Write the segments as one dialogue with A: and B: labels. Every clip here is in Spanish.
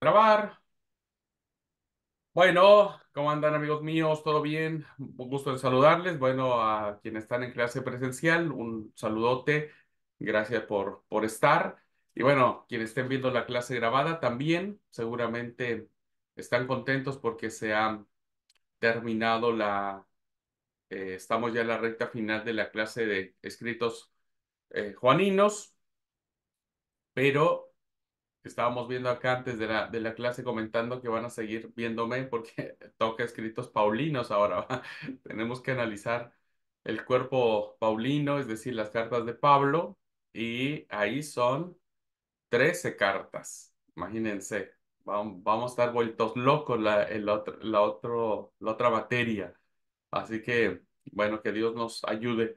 A: Grabar. Bueno, ¿cómo andan amigos míos? ¿Todo bien? Un gusto en saludarles. Bueno, a quienes están en clase presencial, un saludote. Gracias por estar. Y bueno, quienes estén viendo la clase grabada también, seguramente están contentos porque se ha terminado estamos ya en la recta final de la clase de escritos juaninos, pero estábamos viendo acá antes de la clase comentando que van a seguir viéndome porque toca escritos paulinos ahora. ¿Va? Tenemos que analizar el cuerpo paulino, es decir, las cartas de Pablo, y ahí son 13 cartas. Imagínense, vamos a estar vueltos locos la otra materia. Así que, bueno, que Dios nos ayude.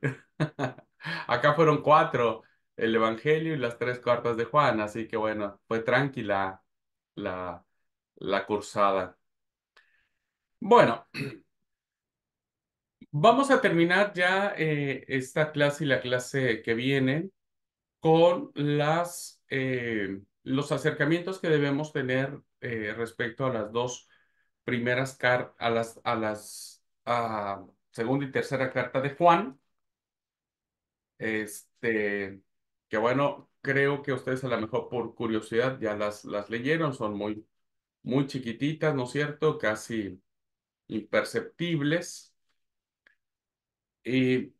A: Acá fueron cuatro, el Evangelio y las tres cartas de Juan, así que bueno, fue tranquila la, la cursada. Bueno, vamos a terminar ya esta clase y la clase que viene con los acercamientos que debemos tener respecto a las dos primeras cartas, a segunda y tercera carta de Juan. Este, que bueno, creo que ustedes a lo mejor por curiosidad ya las leyeron, son muy chiquititas, ¿no es cierto? Casi imperceptibles. Y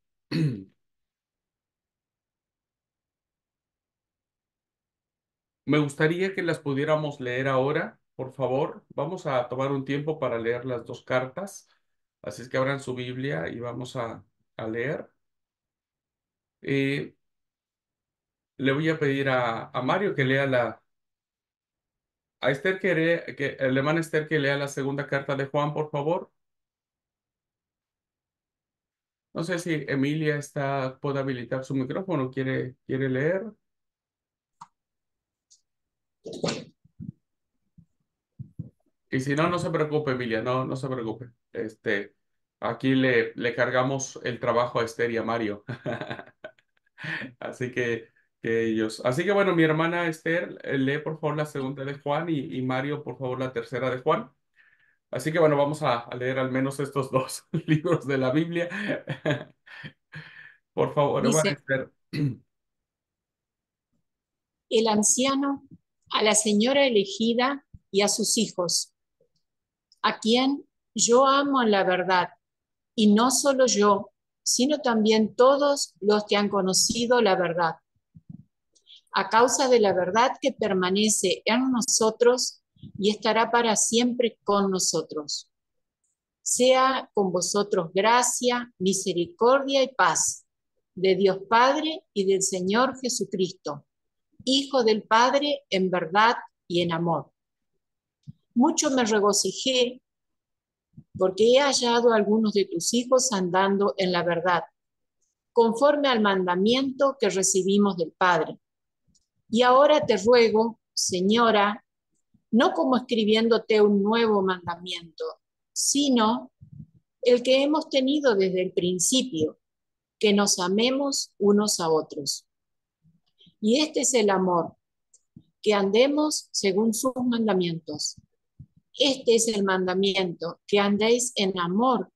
A: me gustaría que las pudiéramos leer ahora, por favor. Vamos a tomar un tiempo para leer las dos cartas. Así es que abran su Biblia y vamos a leer. Eh, Le voy a pedir a Mario que lea a Esther el hermano Esther que lea la segunda carta de Juan, por favor. No sé si Emilia puede habilitar su micrófono, quiere leer. Y si no, no se preocupe, Emilia, no se preocupe. Aquí le cargamos el trabajo a Esther y a Mario. Así que ellos. Así que bueno, mi hermana Esther, lee por favor la segunda de Juan y Mario, por favor, la tercera de Juan. Así que bueno, vamos a leer al menos estos dos libros de la Biblia. Por favor, hermana
B: Dice,
A: Esther.
B: el anciano a la señora elegida y a sus hijos, a quien yo amo en la verdad, y no solo yo, sino también todos los que han conocido la verdad, a causa de la verdad que permanece en nosotros y estará para siempre con nosotros. Sea con vosotros gracia, misericordia y paz de Dios Padre y del Señor Jesucristo, Hijo del Padre en verdad y en amor. Mucho me regocijé porque he hallado a algunos de tus hijos andando en la verdad, conforme al mandamiento que recibimos del Padre. Y ahora te ruego, Señora, no como escribiéndote un nuevo mandamiento, sino el que hemos tenido desde el principio, que nos amemos unos a otros. Y este es el amor, que andemos según sus mandamientos. Este es el mandamiento, que andéis en amor,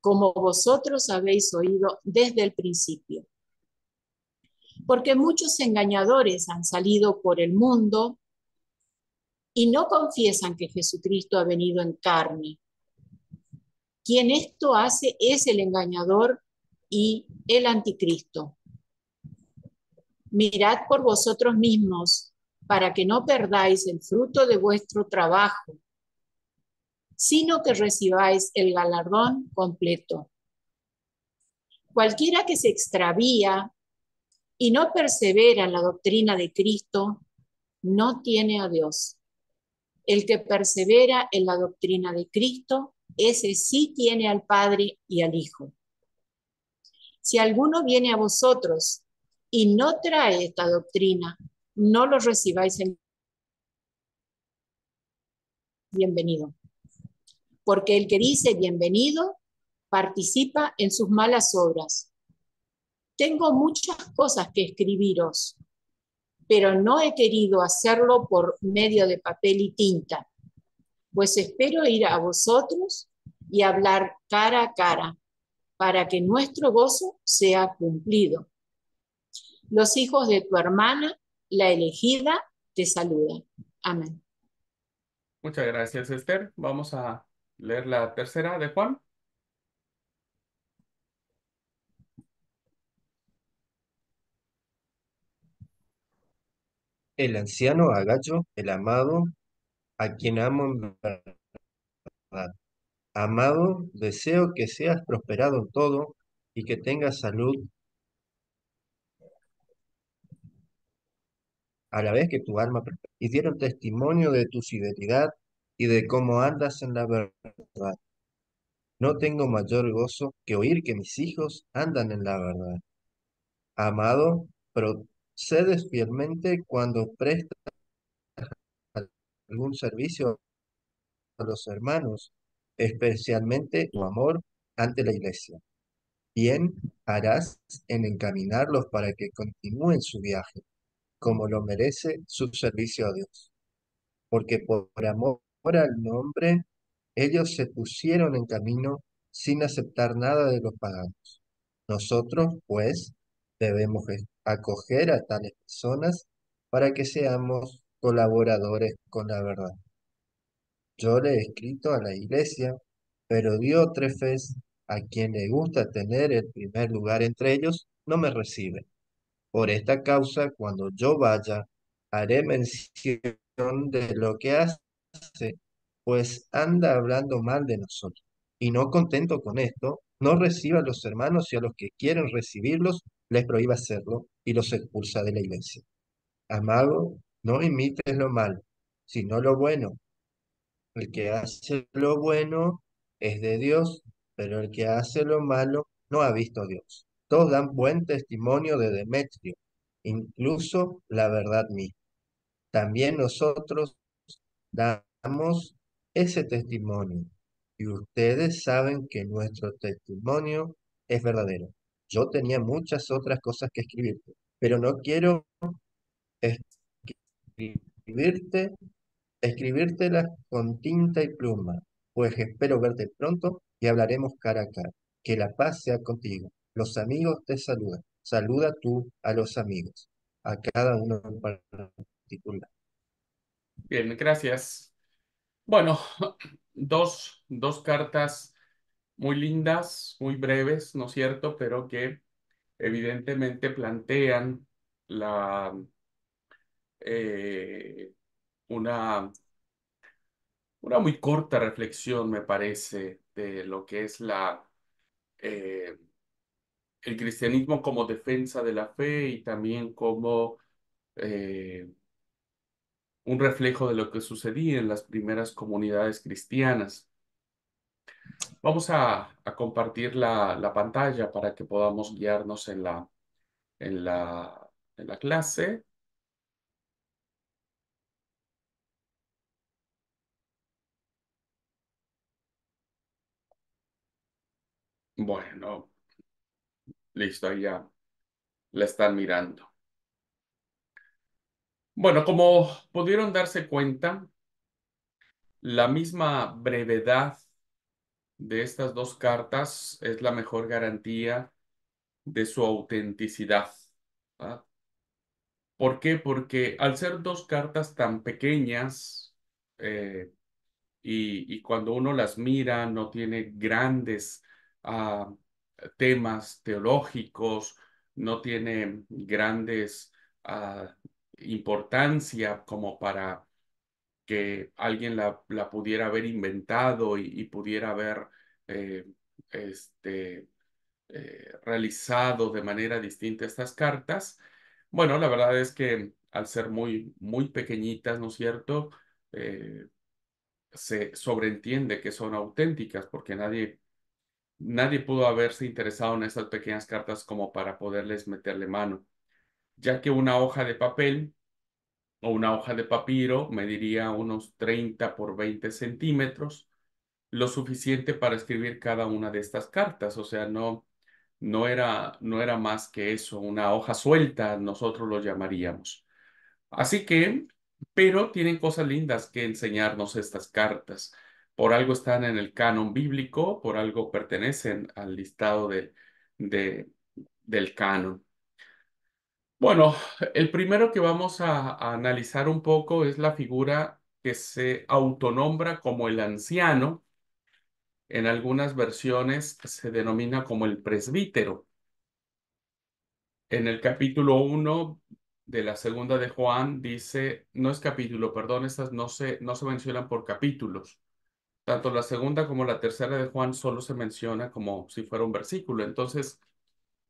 B: como vosotros habéis oído desde el principio. Porque muchos engañadores han salido por el mundo y no confiesan que Jesucristo ha venido en carne. Quien esto hace es el engañador y el anticristo. Mirad por vosotros mismos para que no perdáis el fruto de vuestro trabajo, sino que recibáis el galardón completo. Cualquiera que se extravía y no persevera en la doctrina de Cristo, no tiene a Dios. El que persevera en la doctrina de Cristo, ese sí tiene al Padre y al Hijo. Si alguno viene a vosotros y no trae esta doctrina, no lo recibáis en bienvenido. Porque el que dice bienvenido participa en sus malas obras. Tengo muchas cosas que escribiros, pero no he querido hacerlo por medio de papel y tinta, pues espero ir a vosotros y hablar cara a cara, para que nuestro gozo sea cumplido. Los hijos de tu hermana, la elegida, te saludan. Amén.
A: Muchas gracias, Esther. Vamos a leer la tercera de Juan.
C: El anciano Agacho, el amado, a quien amo en verdad. Amado, deseo que seas prosperado en todo y que tengas salud a la vez que tu alma prospera. Y dieron testimonio de tu fidelidad y de cómo andas en la verdad. No tengo mayor gozo que oír que mis hijos andan en la verdad. Amado, procedes fielmente cuando prestas algún servicio a los hermanos, especialmente tu amor ante la iglesia. Bien harás en encaminarlos para que continúen su viaje, como lo merece su servicio a Dios. Porque por amor al nombre, ellos se pusieron en camino sin aceptar nada de los paganos. Nosotros, pues, debemos acoger a tales personas para que seamos colaboradores con la verdad. Yo le he escrito a la iglesia, pero Diótrefes, a quien le gusta tener el primer lugar entre ellos, no me recibe. Por esta causa, cuando yo vaya, haré mención de lo que hace, pues anda hablando mal de nosotros. Y no contento con esto, no reciba a los hermanos y a los que quieren recibirlos, les prohíba hacerlo y los expulsa de la iglesia. Amado, no imites lo malo, sino lo bueno. El que hace lo bueno es de Dios, pero el que hace lo malo no ha visto a Dios. Todos dan buen testimonio de Demetrio, incluso la verdad misma. También nosotros damos ese testimonio, y ustedes saben que nuestro testimonio es verdadero. Yo tenía muchas otras cosas que escribirte, pero no quiero escribirte escribírtelas con tinta y pluma, pues espero verte pronto y hablaremos cara a cara. Que la paz sea contigo. Los amigos te saludan. Saluda tú a los amigos, a cada uno en particular.
A: Bien, gracias. Bueno, dos cartas muy lindas, muy breves, ¿no es cierto? Pero que evidentemente plantean la, eh, una, una muy corta reflexión, me parece, de lo que es eh, el cristianismo como defensa de la fe y también como eh, un reflejo de lo que sucedía en las primeras comunidades cristianas. Vamos a compartir la pantalla para que podamos guiarnos en en la clase. Bueno, listo, ahí ya la están mirando. Bueno, como pudieron darse cuenta, la misma brevedad de estas dos cartas es la mejor garantía de su autenticidad. ¿Ah? ¿Por qué? Porque al ser dos cartas tan pequeñas, eh, y cuando uno las mira no tiene grandes ah, temas teológicos, no tiene grandes ah, importancia como para que alguien la pudiera haber inventado y pudiera haber eh, este, realizado de manera distinta estas cartas. Bueno, la verdad es que al ser muy pequeñitas, ¿no es cierto? Eh, Se sobreentiende que son auténticas porque nadie pudo haberse interesado en estas pequeñas cartas como para poderles meterle mano, ya que una hoja de papel o una hoja de papiro mediría unos 30 por 20 centímetros, lo suficiente para escribir cada una de estas cartas, o sea, no era más que eso, una hoja suelta, nosotros lo llamaríamos. Así que, pero tienen cosas lindas que enseñarnos estas cartas. Por algo están en el canon bíblico, por algo pertenecen al listado de- del canon. Bueno, el primero que vamos a analizar un poco es la figura que se autonombra como el anciano. En algunas versiones se denomina como el presbítero. En el capítulo 1 de la segunda de Juan dice, no es capítulo, perdón, estas no se mencionan por capítulos. Tanto la segunda como la tercera de Juan solo se menciona como si fuera un versículo. Entonces,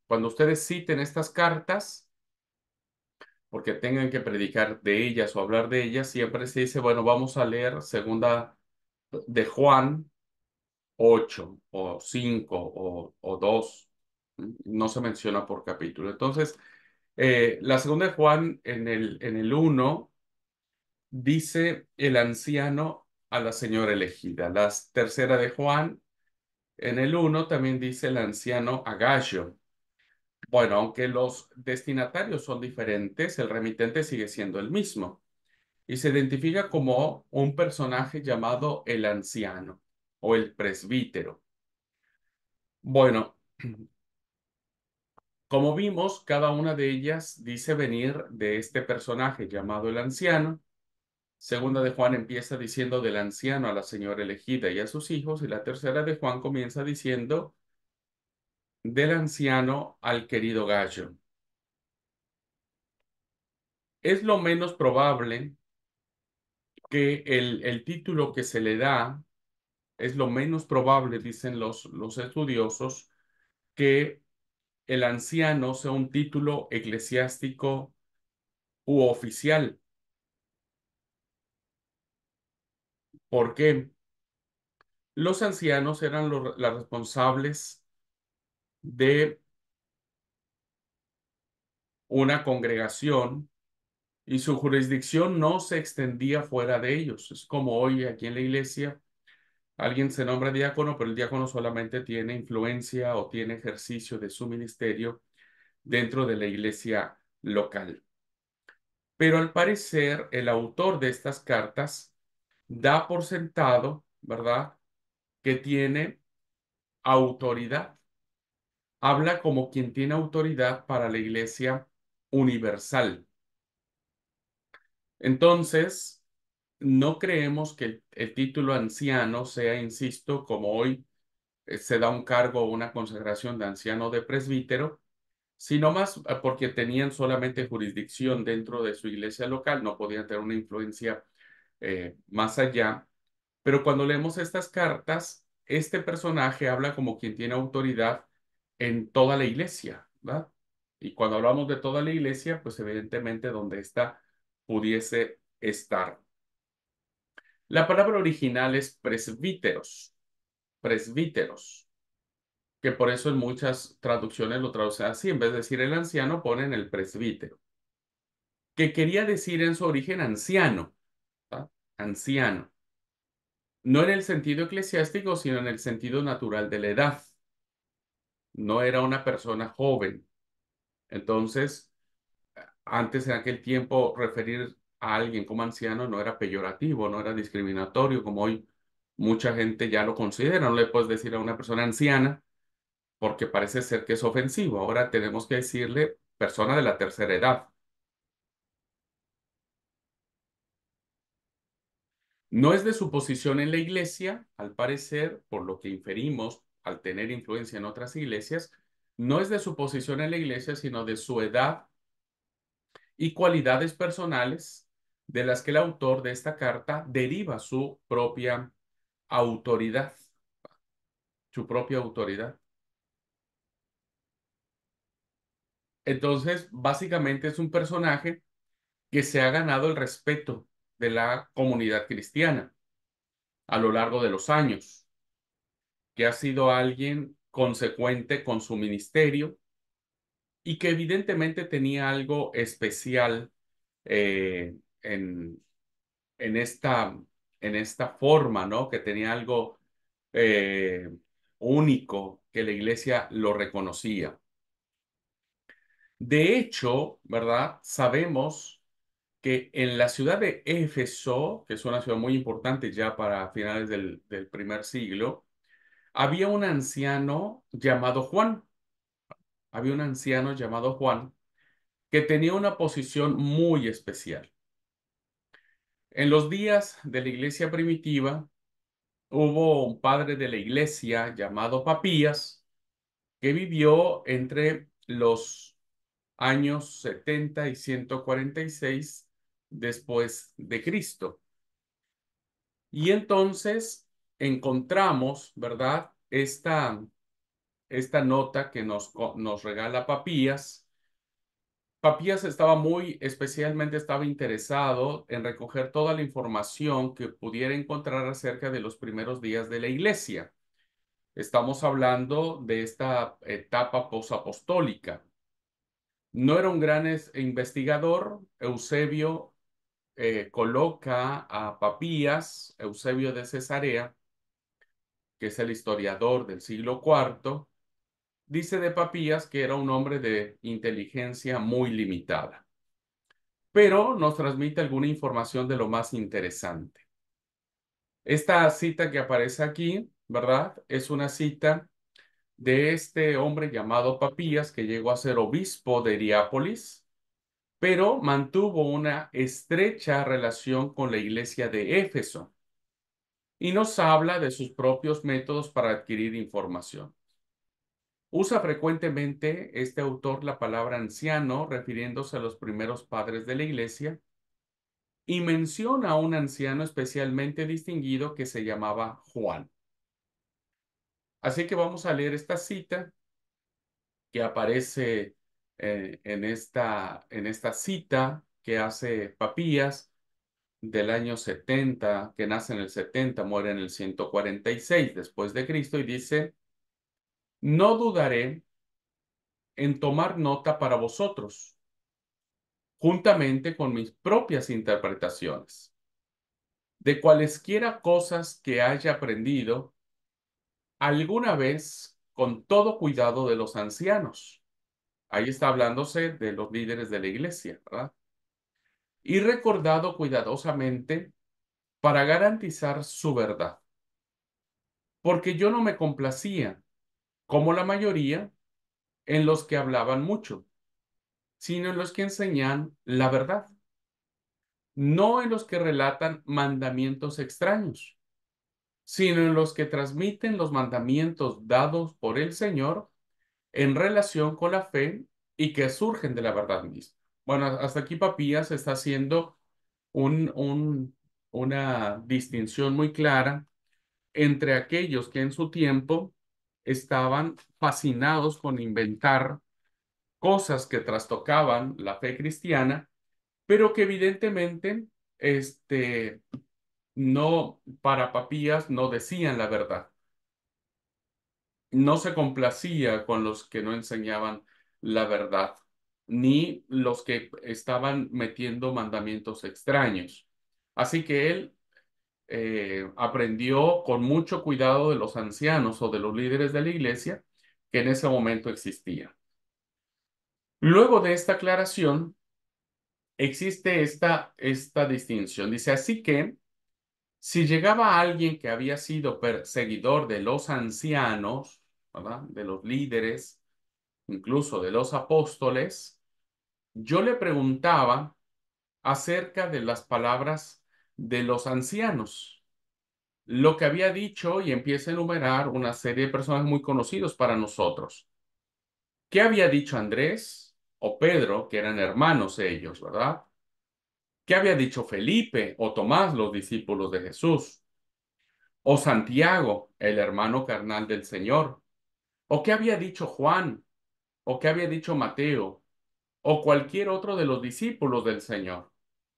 A: cuando ustedes citen estas cartas, porque tengan que predicar de ellas o hablar de ellas, siempre se dice, bueno, vamos a leer segunda de Juan 8 o 5 o 2. No se menciona por capítulo. Entonces, la segunda de Juan en el 1 dice el anciano a la señora elegida. La tercera de Juan en el 1 también dice el anciano a Gallo. Bueno, aunque los destinatarios son diferentes, el remitente sigue siendo el mismo y se identifica como un personaje llamado el anciano o el presbítero. Bueno, como vimos, cada una de ellas dice venir de este personaje llamado el anciano. Segunda de Juan empieza diciendo del anciano a la señora elegida y a sus hijos, y la tercera de Juan comienza diciendo del anciano al querido Gallo. Es lo menos probable que el título que se le da, es lo menos probable, dicen los estudiosos, que el anciano sea un título eclesiástico u oficial. ¿Por qué? Los ancianos eran las responsables de una congregación y su jurisdicción no se extendía fuera de ellos. Es como hoy aquí en la iglesia, alguien se nombra diácono, pero el diácono solamente tiene influencia o tiene ejercicio de su ministerio dentro de la iglesia local. Pero al parecer, el autor de estas cartas da por sentado, ¿verdad?, que tiene autoridad. Habla como quien tiene autoridad para la iglesia universal. Entonces, no creemos que el título anciano sea, insisto, como hoy se da un cargo o una consagración de anciano de presbítero, sino más porque tenían solamente jurisdicción dentro de su iglesia local, no podían tener una influencia más allá. Pero cuando leemos estas cartas, este personaje habla como quien tiene autoridad en toda la iglesia, ¿verdad? Y cuando hablamos de toda la iglesia, pues evidentemente donde ésta pudiese estar. La palabra original es presbíteros, presbíteros, que por eso en muchas traducciones lo traducen así. En vez de decir el anciano, ponen el presbítero, que quería decir en su origen anciano, ¿verdad? Anciano. No en el sentido eclesiástico, sino en el sentido natural de la edad. No era una persona joven. Entonces, antes en aquel tiempo, referir a alguien como anciano no era peyorativo, no era discriminatorio, como hoy mucha gente ya lo considera. No le puedes decir a una persona anciana porque parece ser que es ofensivo. Ahora tenemos que decirle persona de la tercera edad. No es de su posición en la iglesia, al parecer, por lo que inferimos al tener influencia en otras iglesias, no es de su posición en la iglesia, sino de su edad y cualidades personales de las que el autor de esta carta deriva su propia autoridad, su propia autoridad. Entonces, básicamente es un personaje que se ha ganado el respeto de la comunidad cristiana a lo largo de los años, que ha sido alguien consecuente con su ministerio y que evidentemente tenía algo especial en, en esta, en esta forma, ¿no? Que tenía algo eh, único, que la iglesia lo reconocía. De hecho, ¿verdad? Sabemos que en la ciudad de Éfeso, que es una ciudad muy importante ya para finales del primer siglo, había un anciano llamado Juan. Había un anciano llamado Juan que tenía una posición muy especial. En los días de la iglesia primitiva, hubo un padre de la iglesia llamado Papías que vivió entre los años 70 y 146 después de Cristo. Y entonces encontramos, ¿verdad? Esta nota que nos regala Papías. Papías especialmente estaba interesado en recoger toda la información que pudiera encontrar acerca de los primeros días de la iglesia. Estamos hablando de esta etapa posapostólica. No era un gran investigador. Eusebio coloca a Papías, Eusebio de Cesarea, que es el historiador del siglo IV, dice de Papías que era un hombre de inteligencia muy limitada, pero nos transmite alguna información de lo más interesante. Esta cita que aparece aquí, ¿verdad? Es una cita de este hombre llamado Papías que llegó a ser obispo de Hierápolis, pero mantuvo una estrecha relación con la iglesia de Éfeso y nos habla de sus propios métodos para adquirir información. Usa frecuentemente este autor la palabra anciano refiriéndose a los primeros padres de la iglesia y menciona a un anciano especialmente distinguido que se llamaba Juan. Así que vamos a leer esta cita que aparece en esta cita que hace Papías del año 70, que nace en el 70, muere en el 146 después de Cristo, y dice: no dudaré en tomar nota para vosotros, juntamente con mis propias interpretaciones, de cualesquiera cosas que haya aprendido alguna vez con todo cuidado de los ancianos. Ahí está hablándose de los líderes de la iglesia, ¿verdad? Y recordado cuidadosamente para garantizar su verdad. Porque yo no me complacía, como la mayoría, en los que hablaban mucho, sino en los que enseñan la verdad, no en los que relatan mandamientos extraños, sino en los que transmiten los mandamientos dados por el Señor en relación con la fe y que surgen de la verdad misma. Bueno, hasta aquí Papías está haciendo un, un- una distinción muy clara entre aquellos que en su tiempo estaban fascinados con inventar cosas que trastocaban la fe cristiana, pero que evidentemente no, para Papías no decían la verdad. No se complacía con los que no enseñaban la verdad, ni los que estaban metiendo mandamientos extraños. Así que él aprendió con mucho cuidado de los ancianos o de los líderes de la iglesia que en ese momento existían. Luego de esta aclaración, existe esta distinción. Dice, así que si llegaba alguien que había sido perseguidor de los ancianos, ¿verdad? De los líderes, incluso de los apóstoles, yo le preguntaba acerca de las palabras de los ancianos, lo que había dicho, y empieza a enumerar una serie de personas muy conocidos para nosotros. ¿Qué había dicho Andrés o Pedro, que eran hermanos ellos, ¿verdad? ¿Qué había dicho Felipe o Tomás, los discípulos de Jesús? ¿O Santiago, el hermano carnal del Señor? ¿O qué había dicho Juan? ¿O qué había dicho Mateo? ¿O cualquier otro de los discípulos del Señor?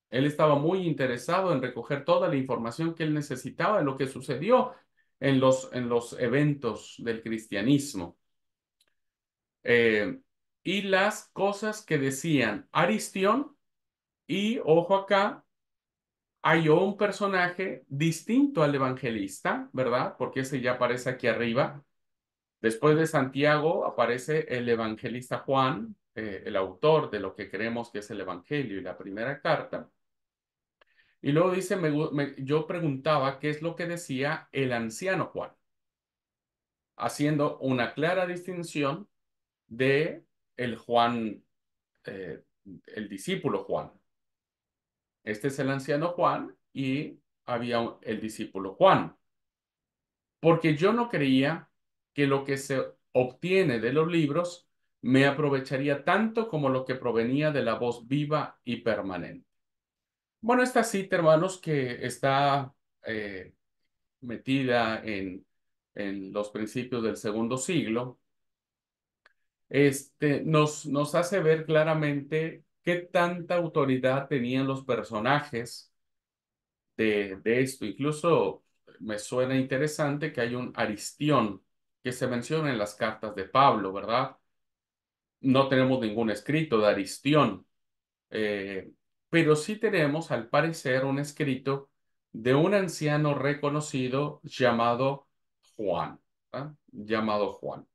A: Él estaba muy interesado en recoger toda la información que él necesitaba de lo que sucedió en los eventos del cristianismo. Eh, y las cosas que decían Aristión, y ojo acá, hay un personaje distinto al evangelista, ¿verdad? Porque ese ya aparece aquí arriba. Después de Santiago aparece el evangelista Juan, el autor de lo que creemos que es el Evangelio y la primera carta. Y luego dice, yo preguntaba qué es lo que decía el anciano Juan, haciendo una clara distinción de el Juan, eh, el discípulo Juan. Este es el anciano Juan y había el discípulo Juan. Porque yo no creía que lo que se obtiene de los libros me aprovecharía tanto como lo que provenía de la voz viva y permanente. Bueno, esta cita, hermanos, que está metida en los principios del segundo siglo, nos hace ver claramente qué tanta autoridad tenían los personajes de esto. Incluso me suena interesante que hay un Aristión que se menciona en las cartas de Pablo, ¿verdad? No tenemos ningún escrito de Aristión, eh, pero sí tenemos, al parecer, un escrito de un anciano reconocido llamado Juan, ¿ah? Llamado Juan.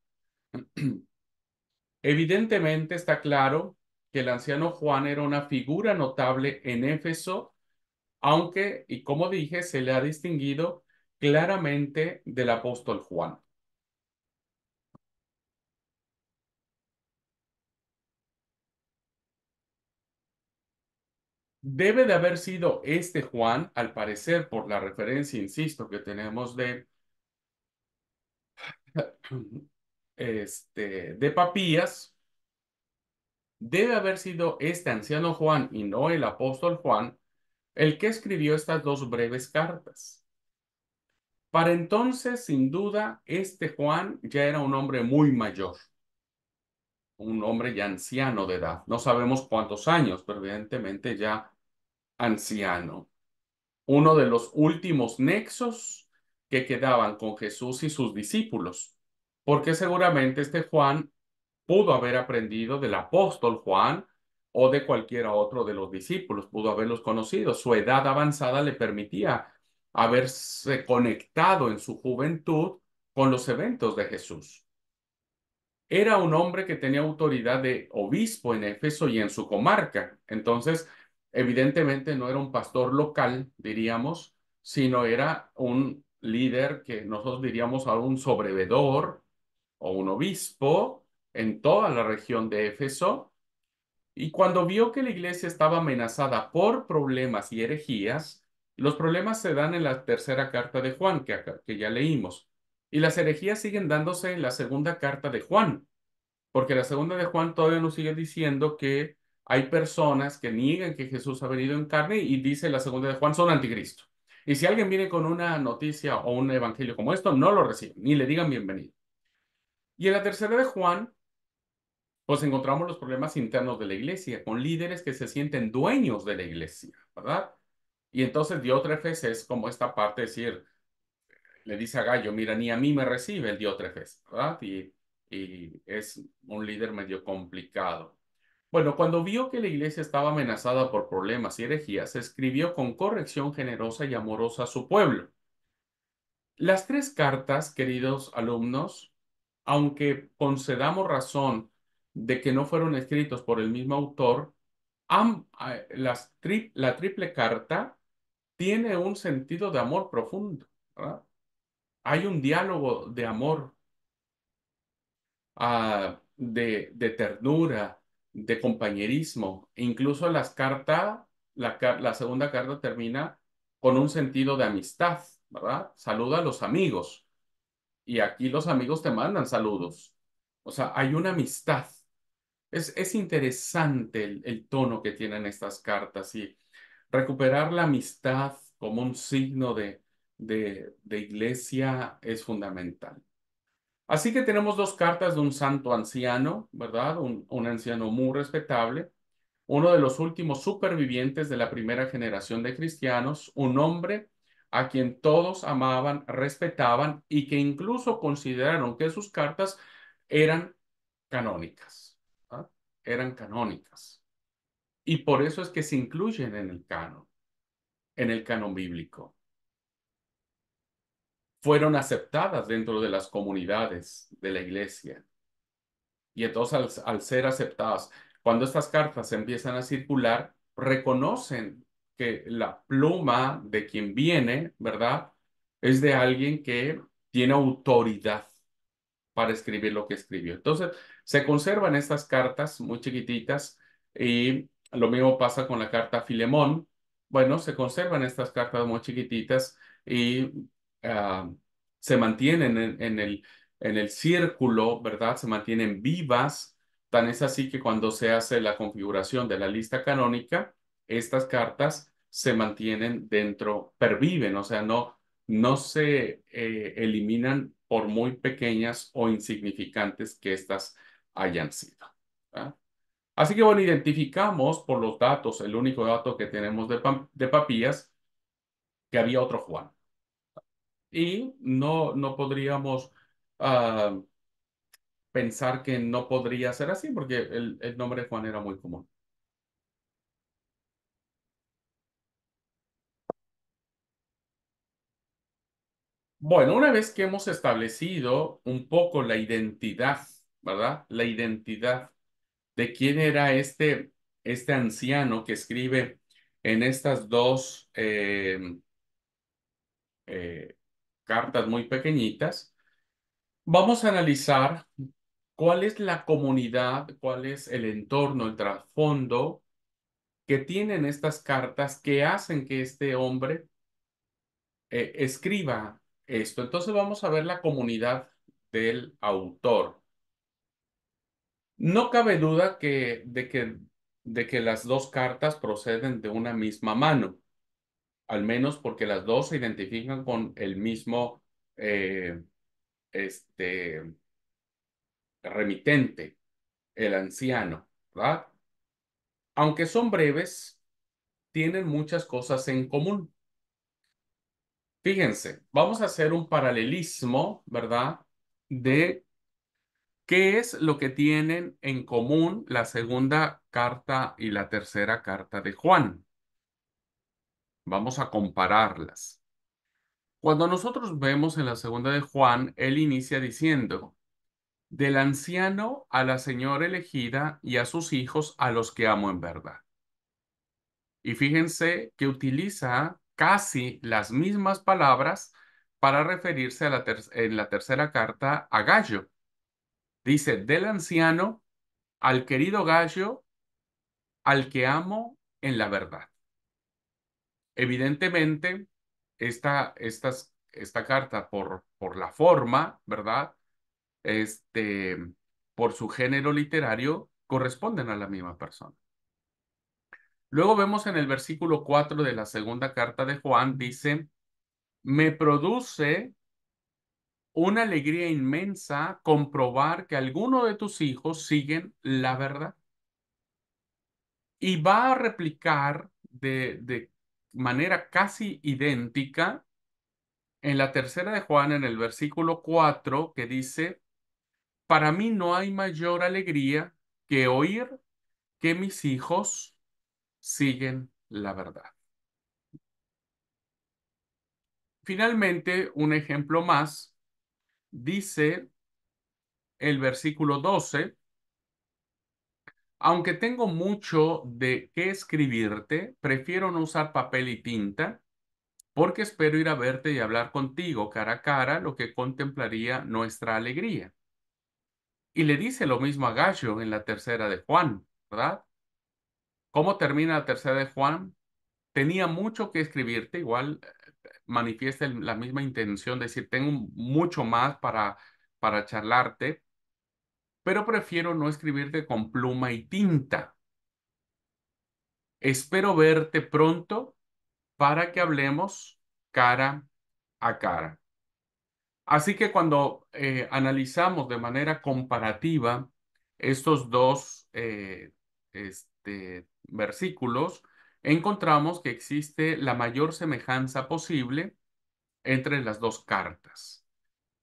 A: Evidentemente está claro que el anciano Juan era una figura notable en Éfeso, aunque, y como dije, se le ha distinguido claramente del apóstol Juan. Debe de haber sido este Juan, al parecer, por la referencia, insisto, que tenemos de Papías, debe haber sido este anciano Juan y no el apóstol Juan el que escribió estas dos breves cartas. Para entonces, sin duda, este Juan ya era un hombre muy mayor, un hombre ya anciano de edad. No sabemos cuántos años, pero evidentemente ya anciano. Uno de los últimos nexos que quedaban con Jesús y sus discípulos, porque seguramente este Juan pudo haber aprendido del apóstol Juan o de cualquiera otro de los discípulos, pudo haberlos conocido. Su edad avanzada le permitía haberse conectado en su juventud con los eventos de Jesús. Era un hombre que tenía autoridad de obispo en Éfeso y en su comarca. Entonces, evidentemente no era un pastor local, diríamos, sino era un líder que nosotros diríamos a un sobrevedor o un obispo en toda la región de Éfeso. Y cuando vio que la iglesia estaba amenazada por problemas y herejías, los problemas se dan en la tercera carta de Juan, que ya leímos, y las herejías siguen dándose en la segunda carta de Juan. Porque la segunda de Juan todavía nos sigue diciendo que hay personas que niegan que Jesús ha venido en carne y dice la segunda de Juan son anticristo. Y si alguien viene con una noticia o un evangelio como esto, no lo reciben, ni le digan bienvenido. Y en la tercera de Juan, pues encontramos los problemas internos de la iglesia, con líderes que se sienten dueños de la iglesia, ¿verdad? Y entonces Diótrefes es como esta parte de decir, le dice a Gallo, mira, ni a mí me recibe el Diótrefes, ¿verdad? Y es un líder medio complicado. Bueno, cuando vio que la iglesia estaba amenazada por problemas y herejías, escribió con corrección generosa y amorosa a su pueblo. Las tres cartas, queridos alumnos, aunque concedamos razón de que no fueron escritos por el mismo autor, la triple carta tiene un sentido de amor profundo, ¿verdad? Hay un diálogo de amor, de ternura, de compañerismo. Incluso la segunda carta termina con un sentido de amistad, ¿verdad? Saluda a los amigos. Y aquí los amigos te mandan saludos. O sea, hay una amistad. Es interesante el tono que tienen estas cartas y recuperar la amistad como un signo de iglesia es fundamental. Así que tenemos dos cartas de un santo anciano, ¿verdad? Un anciano muy respetable, uno de los últimos supervivientes de la primera generación de cristianos, un hombre a quien todos amaban, respetaban y que incluso consideraron que sus cartas eran canónicas, ¿ah? Eran canónicas. Y por eso es que se incluyen en el canon bíblico. Fueron aceptadas dentro de las comunidades de la iglesia. Y entonces al ser aceptadas, cuando estas cartas empiezan a circular, reconocen que la pluma de quien viene, ¿verdad? Es de alguien que tiene autoridad para escribir lo que escribió. Entonces, se conservan estas cartas muy chiquititas y lo mismo pasa con la carta a Filemón. Bueno, se conservan estas cartas muy chiquititas y ah, se mantienen en el círculo, ¿verdad? Se mantienen vivas. Tan es así que cuando se hace la configuración de la lista canónica, estas cartas se mantienen dentro, perviven, o sea, no se eliminan por muy pequeñas o insignificantes que éstas hayan sido. ¿Ah? Así que bueno, identificamos por los datos, el único dato que tenemos de Papías, que había otro Juan. Y no podríamos ah, pensar que no podría ser así, porque el nombre de Juan era muy común. Bueno, una vez que hemos establecido un poco la identidad, ¿verdad? La identidad de quién era este anciano que escribe en estas dos eh, cartas muy pequeñitas, vamos a analizar cuál es la comunidad, cuál es el entorno, el trasfondo que tienen estas cartas que hacen que este hombre escriba esto. Entonces vamos a ver la comunidad del autor. No cabe duda de que las dos cartas proceden de una misma mano, al menos porque las dos se identifican con el mismo eh, este, remitente, el anciano, ¿verdad? Aunque son breves, tienen muchas cosas en común. Fíjense, vamos a hacer un paralelismo, ¿verdad? De qué es lo que tienen en común la segunda carta y la tercera carta de Juan. Vamos a compararlas. Cuando nosotros vemos en la segunda de Juan, él inicia diciendo, del anciano a la señora elegida y a sus hijos a los que amo en verdad. Y fíjense que utiliza casi las mismas palabras para referirse a en la tercera carta a Gallo. Dice, del anciano al querido Gallo, al que amo en la verdad. Evidentemente, esta carta por la forma, ¿verdad? Este, por su género literario, corresponden a la misma persona. Luego vemos en el versículo 4 de la segunda carta de Juan, dice, me produce una alegría inmensa comprobar que alguno de tus hijos siguen la verdad. Y va a replicar de manera casi idéntica en la tercera de Juan, en el versículo 4 que dice, para mí no hay mayor alegría que oír que mis hijos siguen la verdad. Finalmente, un ejemplo más, dice el versículo 12, aunque tengo mucho de qué escribirte, prefiero no usar papel y tinta, porque espero ir a verte y hablar contigo cara a cara, lo que contemplaría nuestra alegría. Y le dice lo mismo a Gallo en la tercera de Juan, ¿verdad? ¿Cómo termina la tercera de Juan? Tenía mucho que escribirte, igual manifiesta la misma intención de decir, tengo mucho más para charlarte, pero prefiero no escribirte con pluma y tinta. Espero verte pronto para que hablemos cara a cara. Así que cuando analizamos de manera comparativa estos dos versículos, encontramos que existe la mayor semejanza posible entre las dos cartas.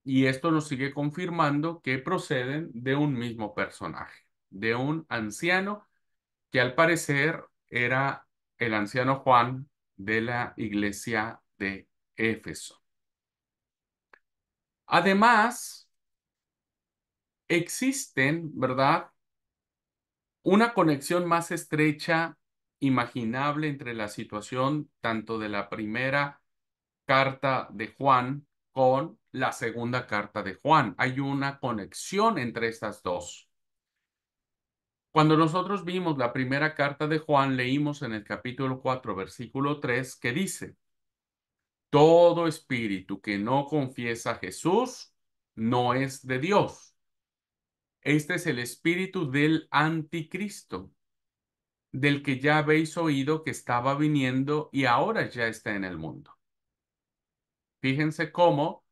A: Y esto nos sigue confirmando que proceden de un mismo personaje, de un anciano que al parecer era el anciano Juan de la iglesia de Éfeso. Además, existen, ¿verdad? Una conexión más estrecha imaginable entre la situación tanto de la primera carta de Juan con la segunda carta de Juan. Hay una conexión entre estas dos. Cuando nosotros vimos la primera carta de Juan, leímos en el capítulo 4, versículo 3, que dice: todo espíritu que no confiesa a Jesús no es de Dios. Este es el espíritu del anticristo, del que ya habéis oído que estaba viniendo y ahora ya está en el mundo. Fíjense cómo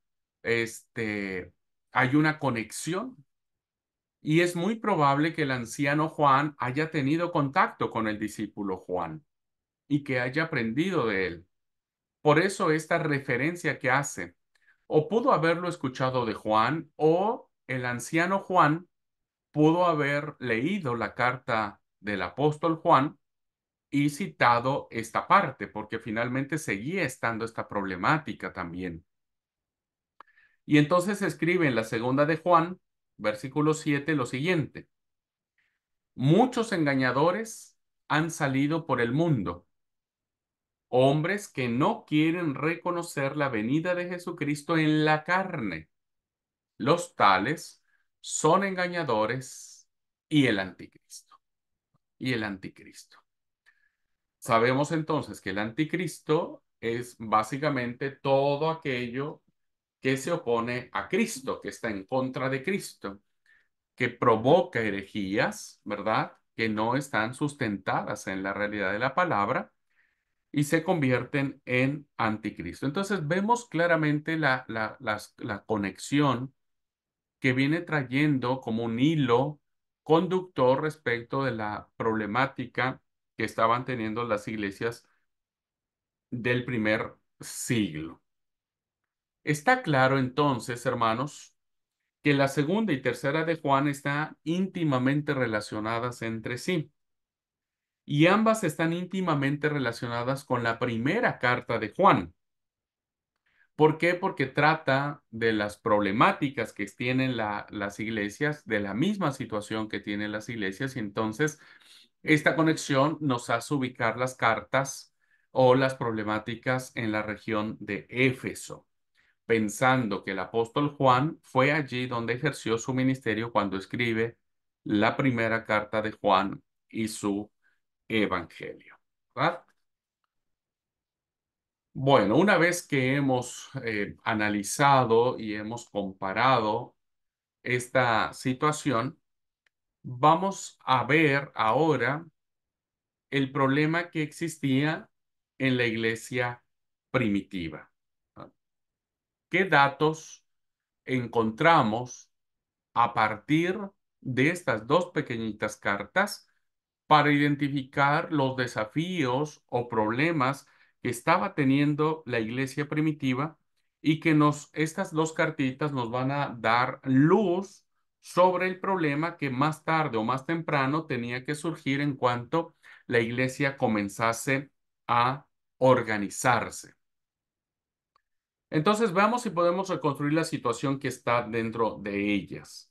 A: hay una conexión y es muy probable que el anciano Juan haya tenido contacto con el discípulo Juan y que haya aprendido de él. Por eso esta referencia que hace, o pudo haberlo escuchado de Juan, o el anciano Juan pudo haber leído la carta del apóstol Juan y citado esta parte, porque finalmente seguía estando esta problemática también. Y entonces escribe en la segunda de Juan, versículo 7, lo siguiente: muchos engañadores han salido por el mundo, hombres que no quieren reconocer la venida de Jesucristo en la carne. Los tales son engañadores y el anticristo. Y el anticristo. Sabemos entonces que el anticristo es básicamente todo aquello que se opone a Cristo, que está en contra de Cristo, que provoca herejías, ¿verdad? Que no están sustentadas en la realidad de la palabra y se convierten en anticristo. Entonces vemos claramente la conexión que viene trayendo como un hilo conductor respecto de la problemática que estaban teniendo las iglesias del primer siglo. Está claro entonces, hermanos, que la segunda y tercera de Juan están íntimamente relacionadas entre sí. Y ambas están íntimamente relacionadas con la primera carta de Juan. ¿Por qué? Porque trata de las problemáticas que tienen las iglesias, de la misma situación que tienen las iglesias, y entonces esta conexión nos hace ubicar las cartas o las problemáticas en la región de Éfeso, pensando que el apóstol Juan fue allí donde ejerció su ministerio cuando escribe la primera carta de Juan y su evangelio, ¿verdad? Bueno, una vez que hemos analizado y hemos comparado esta situación, vamos a ver ahora el problema que existía en la iglesia primitiva. ¿No? ¿Qué datos encontramos a partir de estas dos pequeñitas cartas para identificar los desafíos o problemas que estaba teniendo la iglesia primitiva y que estas dos cartitas nos van a dar luz sobre el problema que más tarde o más temprano tenía que surgir en cuanto la iglesia comenzase a organizarse? Entonces, veamos si podemos reconstruir la situación que está dentro de ellas.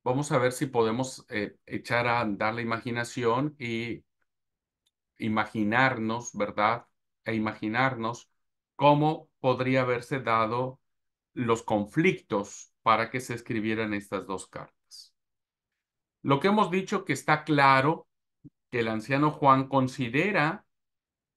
A: Vamos a ver si podemos echar a andar la imaginación y imaginarnos, ¿verdad? E imaginarnos cómo podría haberse dado los conflictos para que se escribieran estas dos cartas. Lo que hemos dicho que está claro que el anciano Juan considera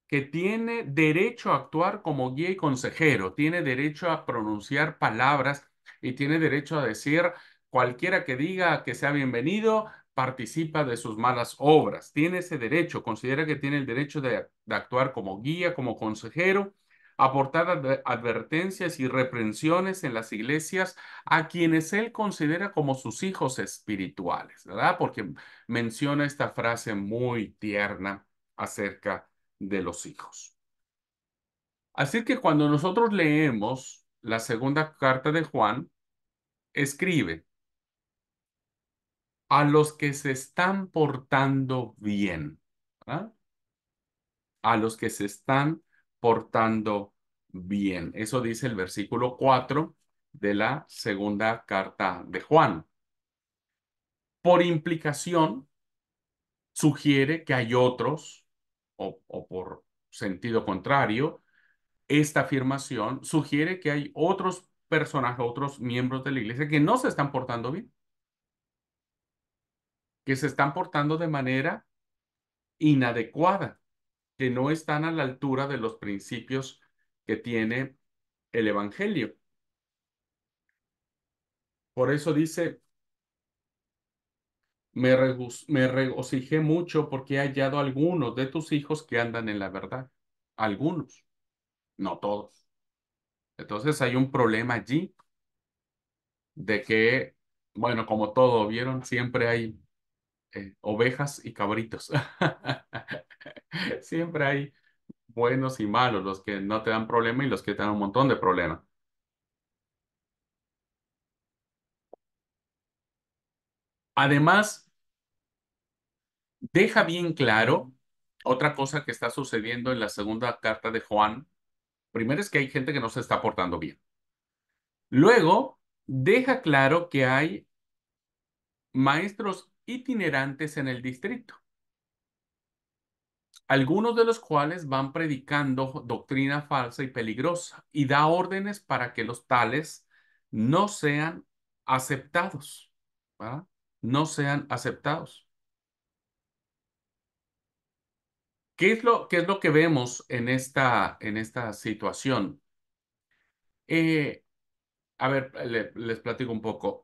A: que tiene derecho a actuar como guía y consejero, tiene derecho a pronunciar palabras y tiene derecho a decir: cualquiera que diga que sea bienvenido, participa de sus malas obras. Tiene ese derecho, considera que tiene el derecho de actuar como guía, como consejero, aportar advertencias y reprensiones en las iglesias a quienes él considera como sus hijos espirituales, ¿verdad? Porque menciona esta frase muy tierna acerca de los hijos. Así que cuando nosotros leemos la segunda carta de Juan, escribe: a los que se están portando bien, ¿verdad? A los que se están portando bien. Eso dice el versículo 4 de la segunda carta de Juan. Por implicación, sugiere que hay otros o por sentido contrario, esta afirmación sugiere que hay otros personajes, otros miembros de la iglesia que no se están portando bien, que se están portando de manera inadecuada, que no están a la altura de los principios que tiene el Evangelio. Por eso dice, me regocijé mucho porque he hallado algunos de tus hijos que andan en la verdad. Algunos, no todos. Entonces hay un problema allí de que, bueno, como todo, ¿vieron? Siempre hay ovejas y cabritos. Siempre hay buenos y malos, los que no te dan problema y los que te dan un montón de problemas. Además, deja bien claro otra cosa que está sucediendo en la segunda carta de Juan. Primero es que hay gente que no se está portando bien. Luego, deja claro que hay maestros itinerantes en el distrito, algunos de los cuales van predicando doctrina falsa y peligrosa y da órdenes para que los tales no sean aceptados, ¿verdad? No sean aceptados. Qué es lo que vemos en esta situación? Eh, a ver, les platico un poco.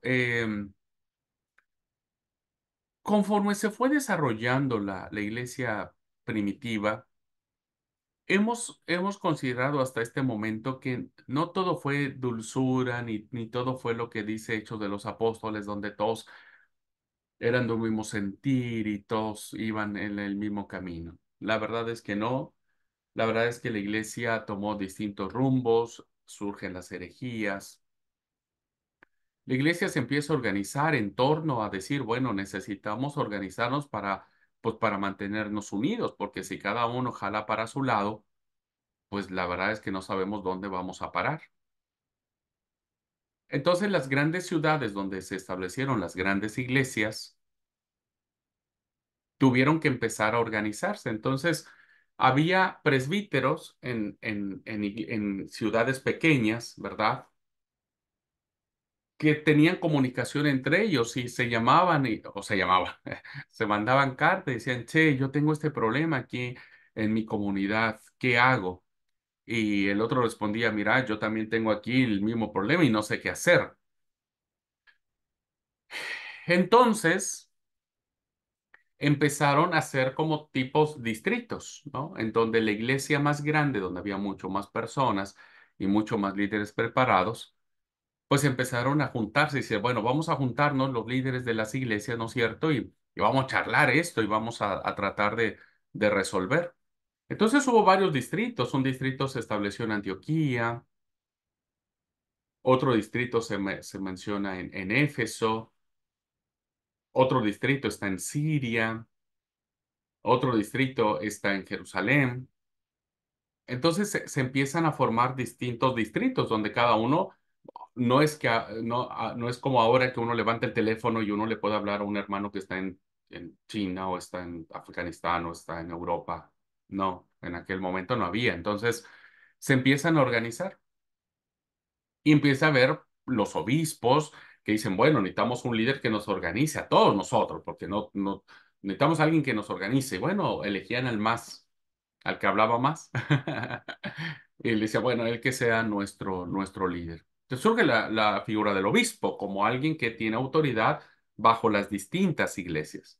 A: Conforme se fue desarrollando la iglesia primitiva, hemos considerado hasta este momento que no todo fue dulzura, ni todo fue lo que dice Hechos de los Apóstoles, donde todos eran de un mismo sentir y todos iban en el mismo camino. La verdad es que no. La verdad es que la iglesia tomó distintos rumbos, surgen las herejías. La iglesia se empieza a organizar en torno a decir, bueno, necesitamos organizarnos pues, para mantenernos unidos, porque si cada uno jala para su lado, pues la verdad es que no sabemos dónde vamos a parar. Entonces, las grandes ciudades donde se establecieron las grandes iglesias tuvieron que empezar a organizarse. Entonces, había presbíteros en ciudades pequeñas, ¿verdad? Que tenían comunicación entre ellos y se llamaban, o se llamaban, se mandaban cartas y decían, che, yo tengo este problema aquí en mi comunidad, ¿qué hago? Y el otro respondía, mira, yo también tengo aquí el mismo problema y no sé qué hacer. Entonces empezaron a hacer como tipos distritos, ¿no? En donde la iglesia más grande, donde había mucho más personas y mucho más líderes preparados, pues empezaron a juntarse y decir, bueno, vamos a juntarnos los líderes de las iglesias, ¿no es cierto? Y vamos a charlar esto y vamos a tratar de resolver. Entonces hubo varios distritos. Un distrito se estableció en Antioquía, otro distrito se menciona en Éfeso, otro distrito está en Siria, otro distrito está en Jerusalén. Entonces se empiezan a formar distintos distritos donde cada uno no es que no es como ahora que uno levanta el teléfono y uno le puede hablar a un hermano que está en China o está en Afganistán o está en Europa. No, en aquel momento no había. Entonces se empiezan a organizar y empieza a haber los obispos que dicen, bueno, necesitamos un líder que nos organice a todos nosotros, porque no necesitamos a alguien que nos organice. Y bueno, elegían al que hablaba más. Y él decía, bueno, él que sea nuestro líder. Entonces surge la figura del obispo como alguien que tiene autoridad bajo las distintas iglesias.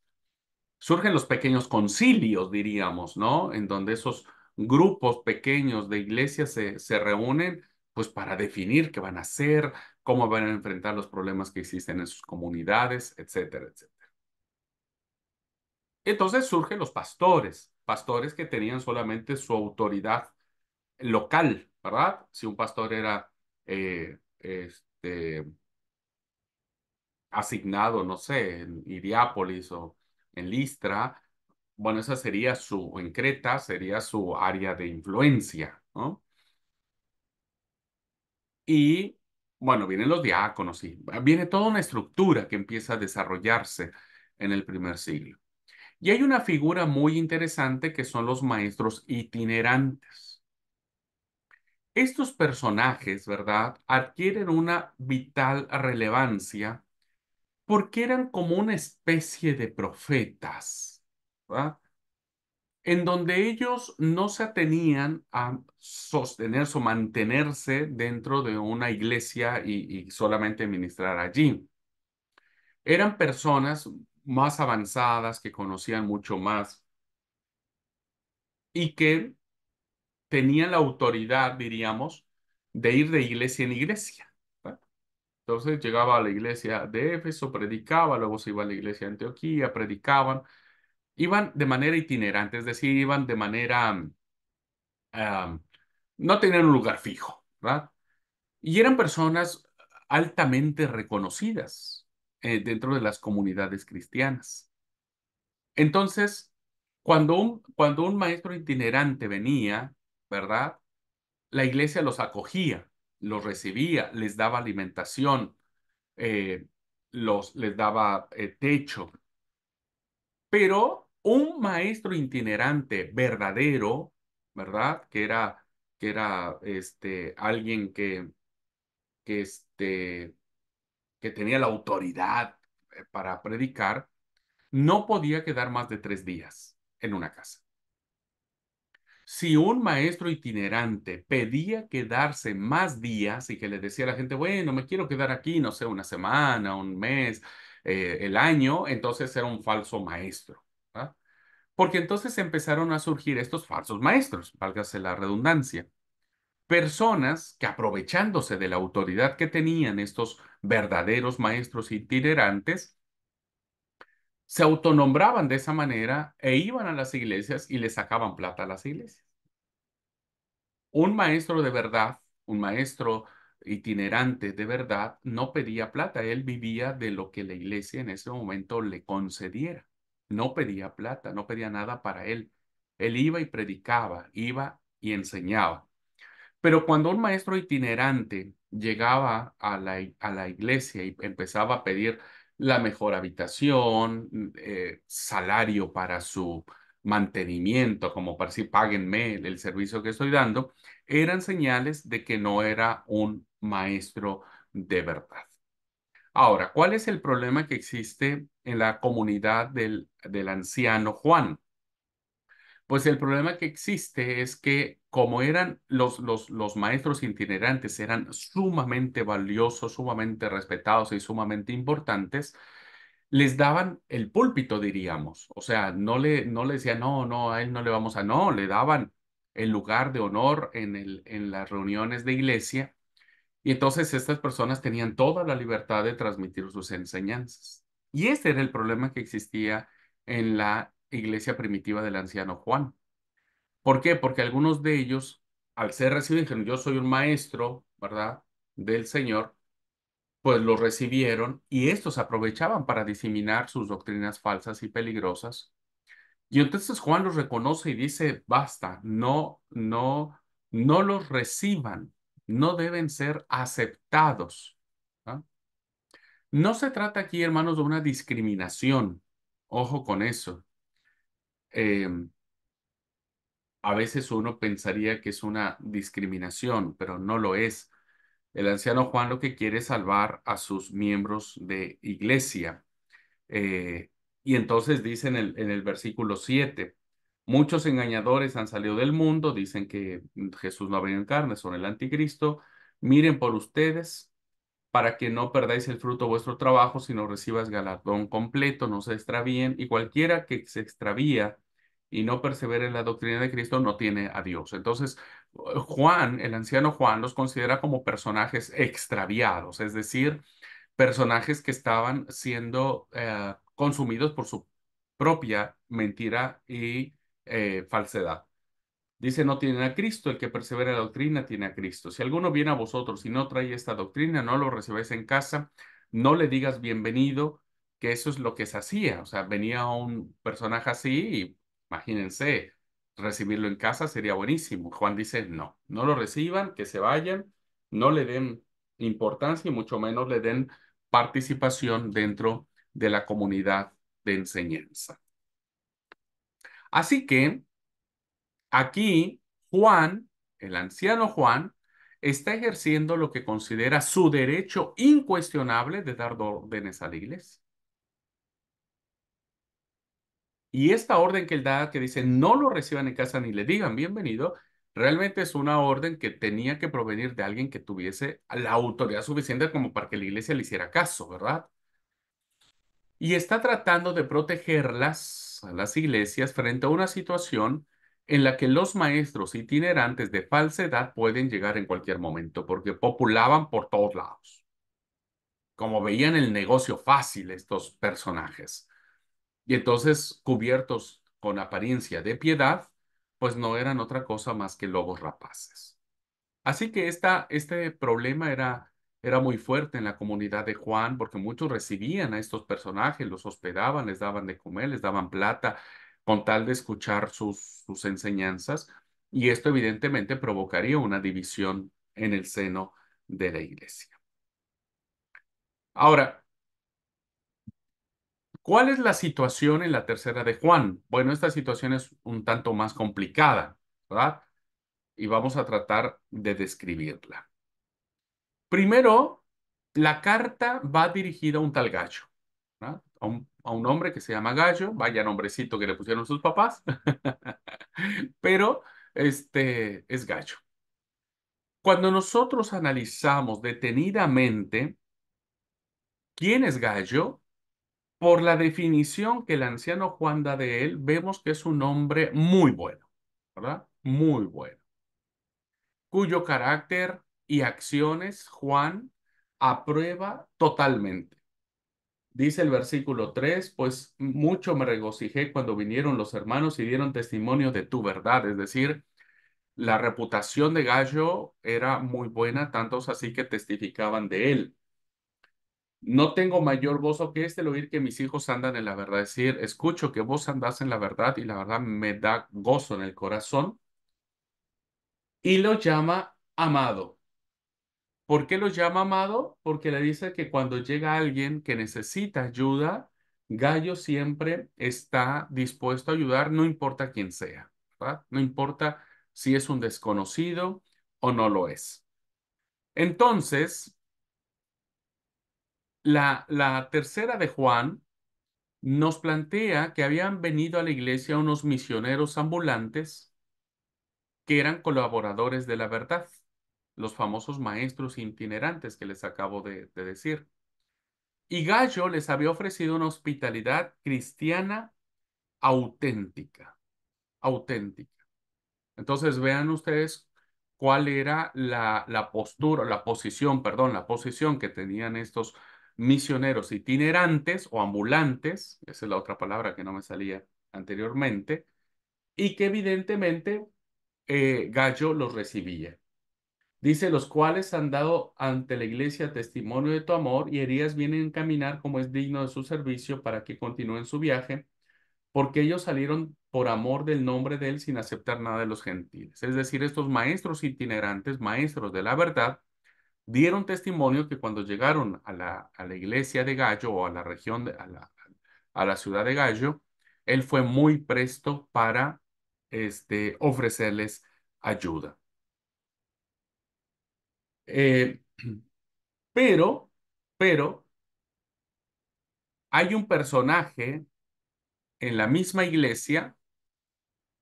A: Surgen los pequeños concilios, diríamos, ¿no? En donde esos grupos pequeños de iglesias se reúnen, pues para definir qué van a hacer, cómo van a enfrentar los problemas que existen en sus comunidades, etcétera, etcétera. Entonces surgen los pastores, pastores que tenían solamente su autoridad local, ¿verdad? Si un pastor era asignado, no sé, en Iriápolis o en Listra, bueno, esa sería o en Creta sería su área de influencia, ¿no? Y bueno, vienen los diáconos y viene toda una estructura que empieza a desarrollarse en el primer siglo. Y hay una figura muy interesante que son los maestros itinerantes. Estos personajes, ¿verdad?, adquieren una vital relevancia porque eran como una especie de profetas, ¿verdad? En donde ellos no se atenían a sostenerse o mantenerse dentro de una iglesia y solamente ministrar allí. Eran personas más avanzadas que conocían mucho más y que tenían la autoridad, diríamos, de ir de iglesia en iglesia, ¿verdad? Entonces llegaba a la iglesia de Éfeso, predicaba, luego se iba a la iglesia de Antioquía, predicaban, iban de manera itinerante, es decir, iban de manera, am, no tenían un lugar fijo, ¿verdad? Y eran personas altamente reconocidas dentro de las comunidades cristianas. Entonces, cuando un maestro itinerante venía, ¿verdad?, la iglesia los acogía, los recibía, les daba alimentación, eh, les daba techo. Pero un maestro itinerante verdadero, ¿verdad? Que era alguien que, este, que tenía la autoridad para predicar, no podía quedar más de 3 días en una casa. Si un maestro itinerante pedía quedarse más días y que le decía a la gente, bueno, me quiero quedar aquí, no sé, una semana, un mes, el año, entonces era un falso maestro, ¿verdad? Porque entonces empezaron a surgir estos falsos maestros, válgase la redundancia. Personas que aprovechándose de la autoridad que tenían estos verdaderos maestros itinerantes, se autonombraban de esa manera e iban a las iglesias y le sacaban plata a las iglesias. Un maestro de verdad, un maestro itinerante de verdad, no pedía plata, él vivía de lo que la iglesia en ese momento le concediera. No pedía plata, no pedía nada para él. Él iba y predicaba, iba y enseñaba. Pero cuando un maestro itinerante llegaba a la iglesia y empezaba a pedir la mejor habitación, salario para su mantenimiento, como para decir, páguenme el servicio que estoy dando, eran señales de que no era un maestro de verdad. Ahora, ¿cuál es el problema que existe en la comunidad del anciano Juan? Pues el problema que existe es que como eran los maestros itinerantes, eran sumamente valiosos, sumamente respetados y sumamente importantes, les daban el púlpito, diríamos. O sea, no le decían, no, no, a él no le vamos a, no, le daban el lugar de honor en las reuniones de iglesia. Y entonces estas personas tenían toda la libertad de transmitir sus enseñanzas. Y este era el problema que existía en la iglesia primitiva del anciano Juan. ¿Por qué? Porque algunos de ellos, al ser recibidos, dijeron, yo soy un maestro, ¿verdad?, del Señor, pues los recibieron y estos aprovechaban para diseminar sus doctrinas falsas y peligrosas. Y entonces Juan los reconoce y dice, basta, no, no, no los reciban, no deben ser aceptados. ¿Ah? No se trata aquí, hermanos, de una discriminación. Ojo con eso. Em, A veces uno pensaría que es una discriminación, pero no lo es. El anciano Juan lo que quiere es salvar a sus miembros de iglesia. Eh, y entonces dice en el versículo 7, muchos engañadores han salido del mundo, dicen que Jesús no ha venido en carne, son el anticristo. Miren por ustedes para que no perdáis el fruto de vuestro trabajo, sino recibas galardón completo, no se extravíen, y cualquiera que se extravía y no persevere en la doctrina de Cristo no tiene a Dios. Entonces, Juan, el anciano Juan, los considera como personajes extraviados, es decir, personajes que estaban siendo consumidos por su propia mentira y falsedad. Dice, no tienen a Cristo, el que persevera en la doctrina tiene a Cristo. Si alguno viene a vosotros y no trae esta doctrina, no lo recibáis en casa, no le digas bienvenido, que eso es lo que se hacía. O sea, venía un personaje así y imagínense, recibirlo en casa sería buenísimo. Juan dice, no, no lo reciban, que se vayan, no le den importancia y mucho menos le den participación dentro de la comunidad de enseñanza. Así que aquí Juan, el anciano Juan, está ejerciendo lo que considera su derecho incuestionable de dar órdenes a la iglesia. Y esta orden que él da, que dice no lo reciban en casa ni le digan bienvenido, realmente es una orden que tenía que provenir de alguien que tuviese la autoridad suficiente como para que la iglesia le hiciera caso, ¿verdad? Y está tratando de protegerlas, a las iglesias, frente a una situación en la que los maestros itinerantes de falsedad pueden llegar en cualquier momento, porque populaban por todos lados, como veían el negocio fácil estos personajes. Y entonces, cubiertos con apariencia de piedad, pues no eran otra cosa más que lobos rapaces. Así que este problema era muy fuerte en la comunidad de Juan, porque muchos recibían a estos personajes, los hospedaban, les daban de comer, les daban plata, con tal de escuchar sus enseñanzas, y esto evidentemente provocaría una división en el seno de la iglesia. Ahora, ¿cuál es la situación en la tercera de Juan? Bueno, esta situación es un tanto más complicada, ¿verdad? Y vamos a tratar de describirla. Primero, la carta va dirigida a un tal Gallo, ¿verdad? A un hombre que se llama Gallo, vaya nombrecito que le pusieron sus papás, pero es Gallo. Cuando nosotros analizamos detenidamente quién es Gallo, por la definición que el anciano Juan da de él, vemos que es un hombre muy bueno, ¿verdad? Muy bueno, cuyo carácter y acciones Juan aprueba totalmente. Dice el versículo 3, pues mucho me regocijé cuando vinieron los hermanos y dieron testimonio de tu verdad. Es decir, la reputación de Gallo era muy buena, tantos así que testificaban de él. No tengo mayor gozo que el oír que mis hijos andan en la verdad. Es decir, escucho que vos andás en la verdad y la verdad me da gozo en el corazón. Y lo llama amado. ¿Por qué lo llama amado? Porque le dice que cuando llega alguien que necesita ayuda, Gallo siempre está dispuesto a ayudar, no importa quién sea, ¿verdad? No importa si es un desconocido o no lo es. Entonces, la tercera de Juan nos plantea que habían venido a la iglesia unos misioneros ambulantes que eran colaboradores de la verdad, los famosos maestros itinerantes que les acabo de decir. Y Gallo les había ofrecido una hospitalidad cristiana auténtica, auténtica. Entonces vean ustedes cuál era la postura, la posición, perdón, la posición que tenían estos misioneros itinerantes o ambulantes, esa es la otra palabra que no me salía anteriormente, y que evidentemente Gallo los recibía. Dice, los cuales han dado ante la iglesia testimonio de tu amor y heridas vienen a encaminar como es digno de su servicio para que continúen su viaje, porque ellos salieron por amor del nombre de él sin aceptar nada de los gentiles. Es decir, estos maestros itinerantes, maestros de la verdad, dieron testimonio que cuando llegaron a la iglesia de Gallo o a la región, a la ciudad de Gallo, él fue muy presto para ofrecerles ayuda. Eh, pero, pero, hay un personaje en la misma iglesia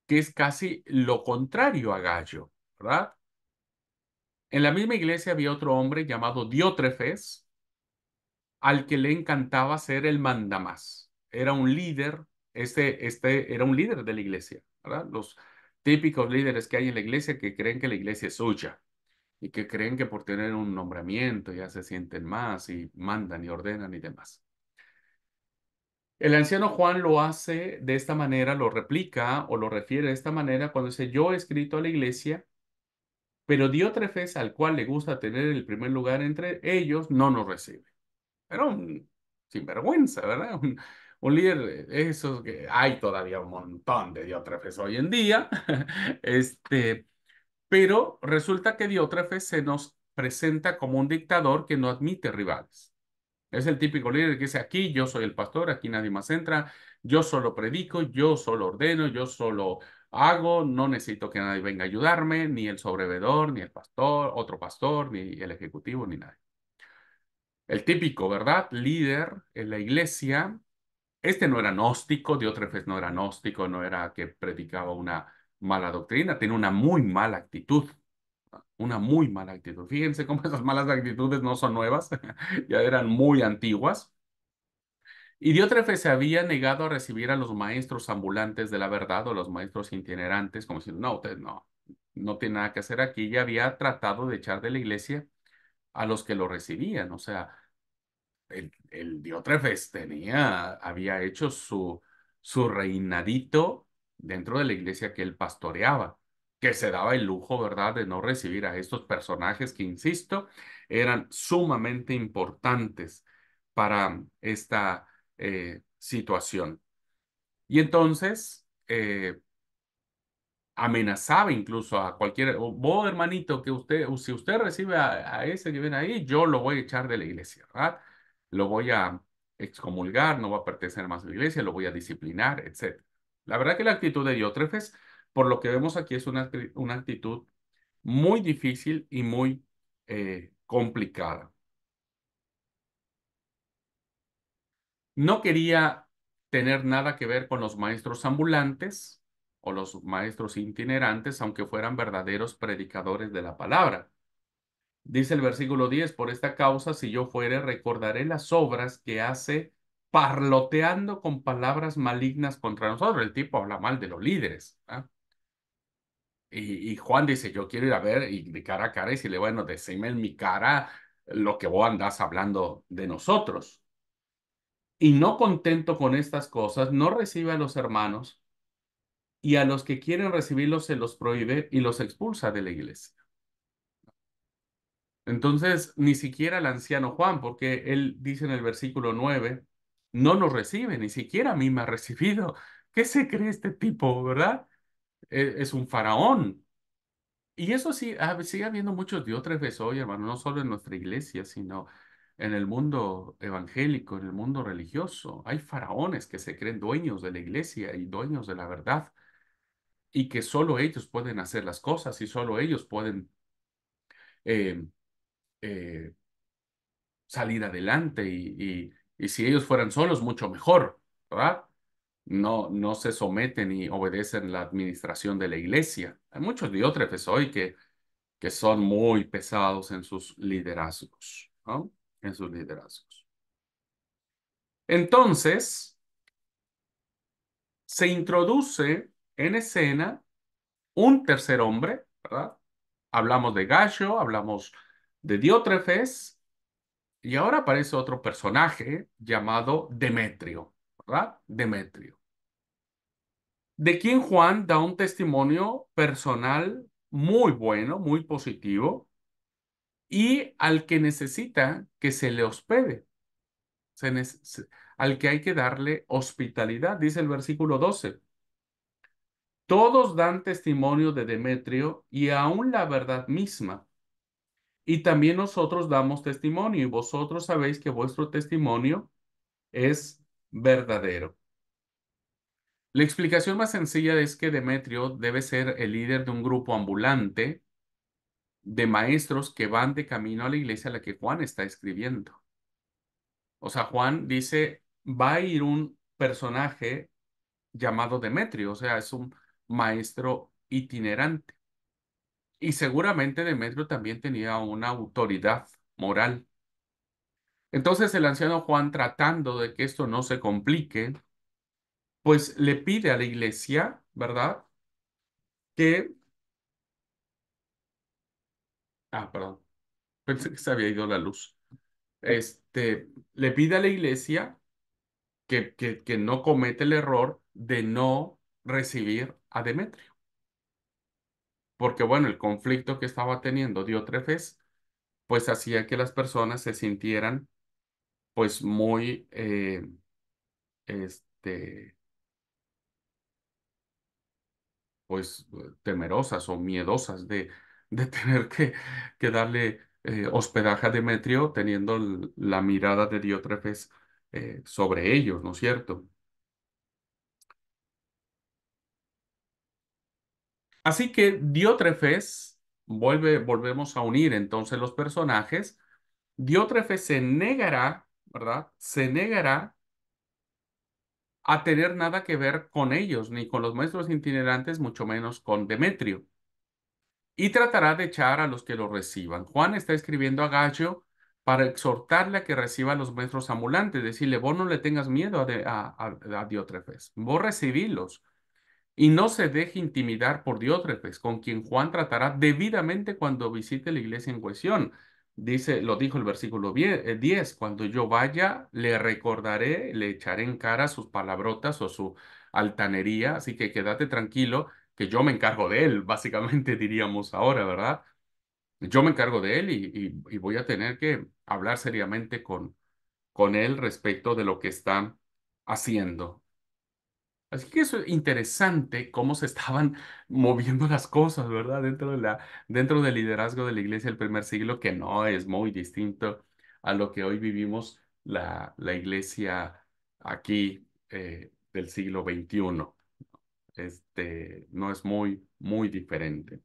A: que es casi lo contrario a Gallo, ¿verdad? En la misma iglesia había otro hombre llamado Diótrefes, al que le encantaba ser el mandamás. Era un líder, este era un líder de la iglesia, ¿verdad? Los típicos líderes que hay en la iglesia que creen que la iglesia es suya y que creen que por tener un nombramiento ya se sienten más y mandan y ordenan y demás. El anciano Juan lo hace de esta manera, lo replica o lo refiere de esta manera cuando dice, yo he escrito a la iglesia, pero Diótrefes, al cual le gusta tener el primer lugar entre ellos, no nos recibe. Era un sinvergüenza, ¿verdad? Un líder de esos que hay todavía un montón de Diótrefes hoy en día. Pero resulta que Diótrefes se nos presenta como un dictador que no admite rivales. Es el típico líder que dice, aquí yo soy el pastor, aquí nadie más entra, yo solo predico, yo solo ordeno, yo solo hago, no necesito que nadie venga a ayudarme, ni el sobrevedor, ni el pastor, otro pastor, ni el ejecutivo, ni nadie. El típico, ¿verdad? Líder en la iglesia. Este no era gnóstico, Diótrefes no era gnóstico, no era que predicaba una mala doctrina, tenía una muy mala actitud, una muy mala actitud. Fíjense cómo esas malas actitudes no son nuevas, ya eran muy antiguas. Y Diótrefes se había negado a recibir a los maestros ambulantes de la verdad o los maestros itinerantes, como diciendo, no, usted no tiene nada que hacer aquí. Ya había tratado de echar de la iglesia a los que lo recibían, o sea, el Diótrefes había hecho su reinadito dentro de la iglesia que él pastoreaba, que se daba el lujo, ¿verdad?, de no recibir a estos personajes que, insisto, eran sumamente importantes para esta situación. Y entonces, amenazaba incluso a cualquier, vos hermanito, que usted, si usted recibe a ese que viene ahí, yo lo voy a echar de la iglesia, ¿verdad? Lo voy a excomulgar, no va a pertenecer más a la iglesia, lo voy a disciplinar, etc. La verdad que la actitud de Diótrefes, por lo que vemos aquí, es una actitud muy difícil y muy complicada. No quería tener nada que ver con los maestros ambulantes o los maestros itinerantes, aunque fueran verdaderos predicadores de la palabra. Dice el versículo 10, por esta causa, si yo fuere, recordaré las obras que hace parloteando con palabras malignas contra nosotros. El tipo habla mal de los líderes. ¿Ah? Y Juan dice, yo quiero ir a ver y de cara a cara y decirle, bueno, decime en mi cara lo que vos andás hablando de nosotros. Y no contento con estas cosas, no recibe a los hermanos y a los que quieren recibirlos se los prohíbe y los expulsa de la iglesia. Entonces, ni siquiera el anciano Juan, porque él dice en el versículo 9, no nos recibe, ni siquiera a mí me ha recibido. ¿Qué se cree este tipo, verdad? Es un faraón. Y eso sí, sigue habiendo muchos diótrefes hoy, hermano, no solo en nuestra iglesia, sino en el mundo evangélico, en el mundo religioso. Hay faraones que se creen dueños de la iglesia y dueños de la verdad, y que solo ellos pueden hacer las cosas y solo ellos pueden eh, eh, salir adelante y si ellos fueran solos, mucho mejor, ¿verdad? No se someten y obedecen la administración de la iglesia. Hay muchos diótrefes hoy que son muy pesados en sus liderazgos, ¿no? En sus liderazgos. Entonces, se introduce en escena un tercer hombre, ¿verdad? Hablamos de Gallo, hablamos de Diótrefes, y ahora aparece otro personaje llamado Demetrio, ¿verdad? Demetrio, de quien Juan da un testimonio personal muy bueno, muy positivo, y al que necesita que se le hospede, al que hay que darle hospitalidad, dice el versículo 12. Todos dan testimonio de Demetrio y aún la verdad misma. Y también nosotros damos testimonio y vosotros sabéis que vuestro testimonio es verdadero. La explicación más sencilla es que Demetrio debe ser el líder de un grupo ambulante de maestros que van de camino a la iglesia a la que Juan está escribiendo. O sea, Juan dice, va a ir un personaje llamado Demetrio, o sea, es un maestro itinerante. Y seguramente Demetrio también tenía una autoridad moral. Entonces el anciano Juan, tratando de que esto no se complique, pues le pide a la iglesia, ¿verdad? Que, perdón, pensé que se había ido la luz. Le pide a la iglesia que no comete el error de no recibir a Demetrio. Porque bueno, el conflicto que estaba teniendo Diótrefes, pues hacía que las personas se sintieran pues muy, este, pues temerosas o miedosas de tener que darle hospedaje a Demetrio, teniendo la mirada de Diótrefes sobre ellos, ¿no es cierto? Así que Diótrefes, volvemos a unir entonces los personajes. Diótrefes se negará, ¿verdad? Se negará a tener nada que ver con ellos, ni con los maestros itinerantes, mucho menos con Demetrio, y tratará de echar a los que lo reciban. Juan está escribiendo a Gallo para exhortarle a que reciba a los maestros ambulantes, decirle, vos no le tengas miedo a Diótrefes, vos recibilos. Y no se deje intimidar por Diótrefes, con quien Juan tratará debidamente cuando visite la iglesia en cuestión. Dice, lo dijo el versículo 10, cuando yo vaya, le recordaré, le echaré en cara sus palabrotas o su altanería, así que quédate tranquilo, que yo me encargo de él, básicamente diríamos ahora, ¿verdad? Yo me encargo de él y voy a tener que hablar seriamente con él respecto de lo que está haciendo. Así que eso es interesante cómo se estaban moviendo las cosas, ¿verdad? Dentro del liderazgo de la iglesia del primer siglo, que no es muy distinto a lo que hoy vivimos la iglesia aquí del siglo XXI. No es muy diferente.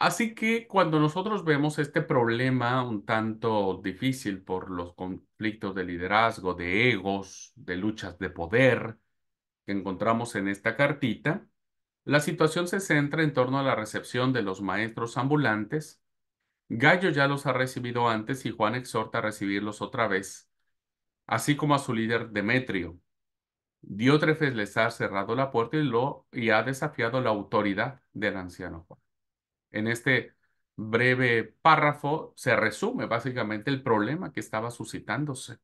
A: Así que cuando nosotros vemos este problema un tanto difícil por los conflictos de liderazgo, de egos, de luchas de poder, que encontramos en esta cartita, la situación se centra en torno a la recepción de los maestros ambulantes. Gallo ya los ha recibido antes y Juan exhorta a recibirlos otra vez, así como a su líder Demetrio. Diótrefes les ha cerrado la puerta y ha desafiado la autoridad del anciano Juan. En este breve párrafo se resume básicamente el problema que estaba suscitándose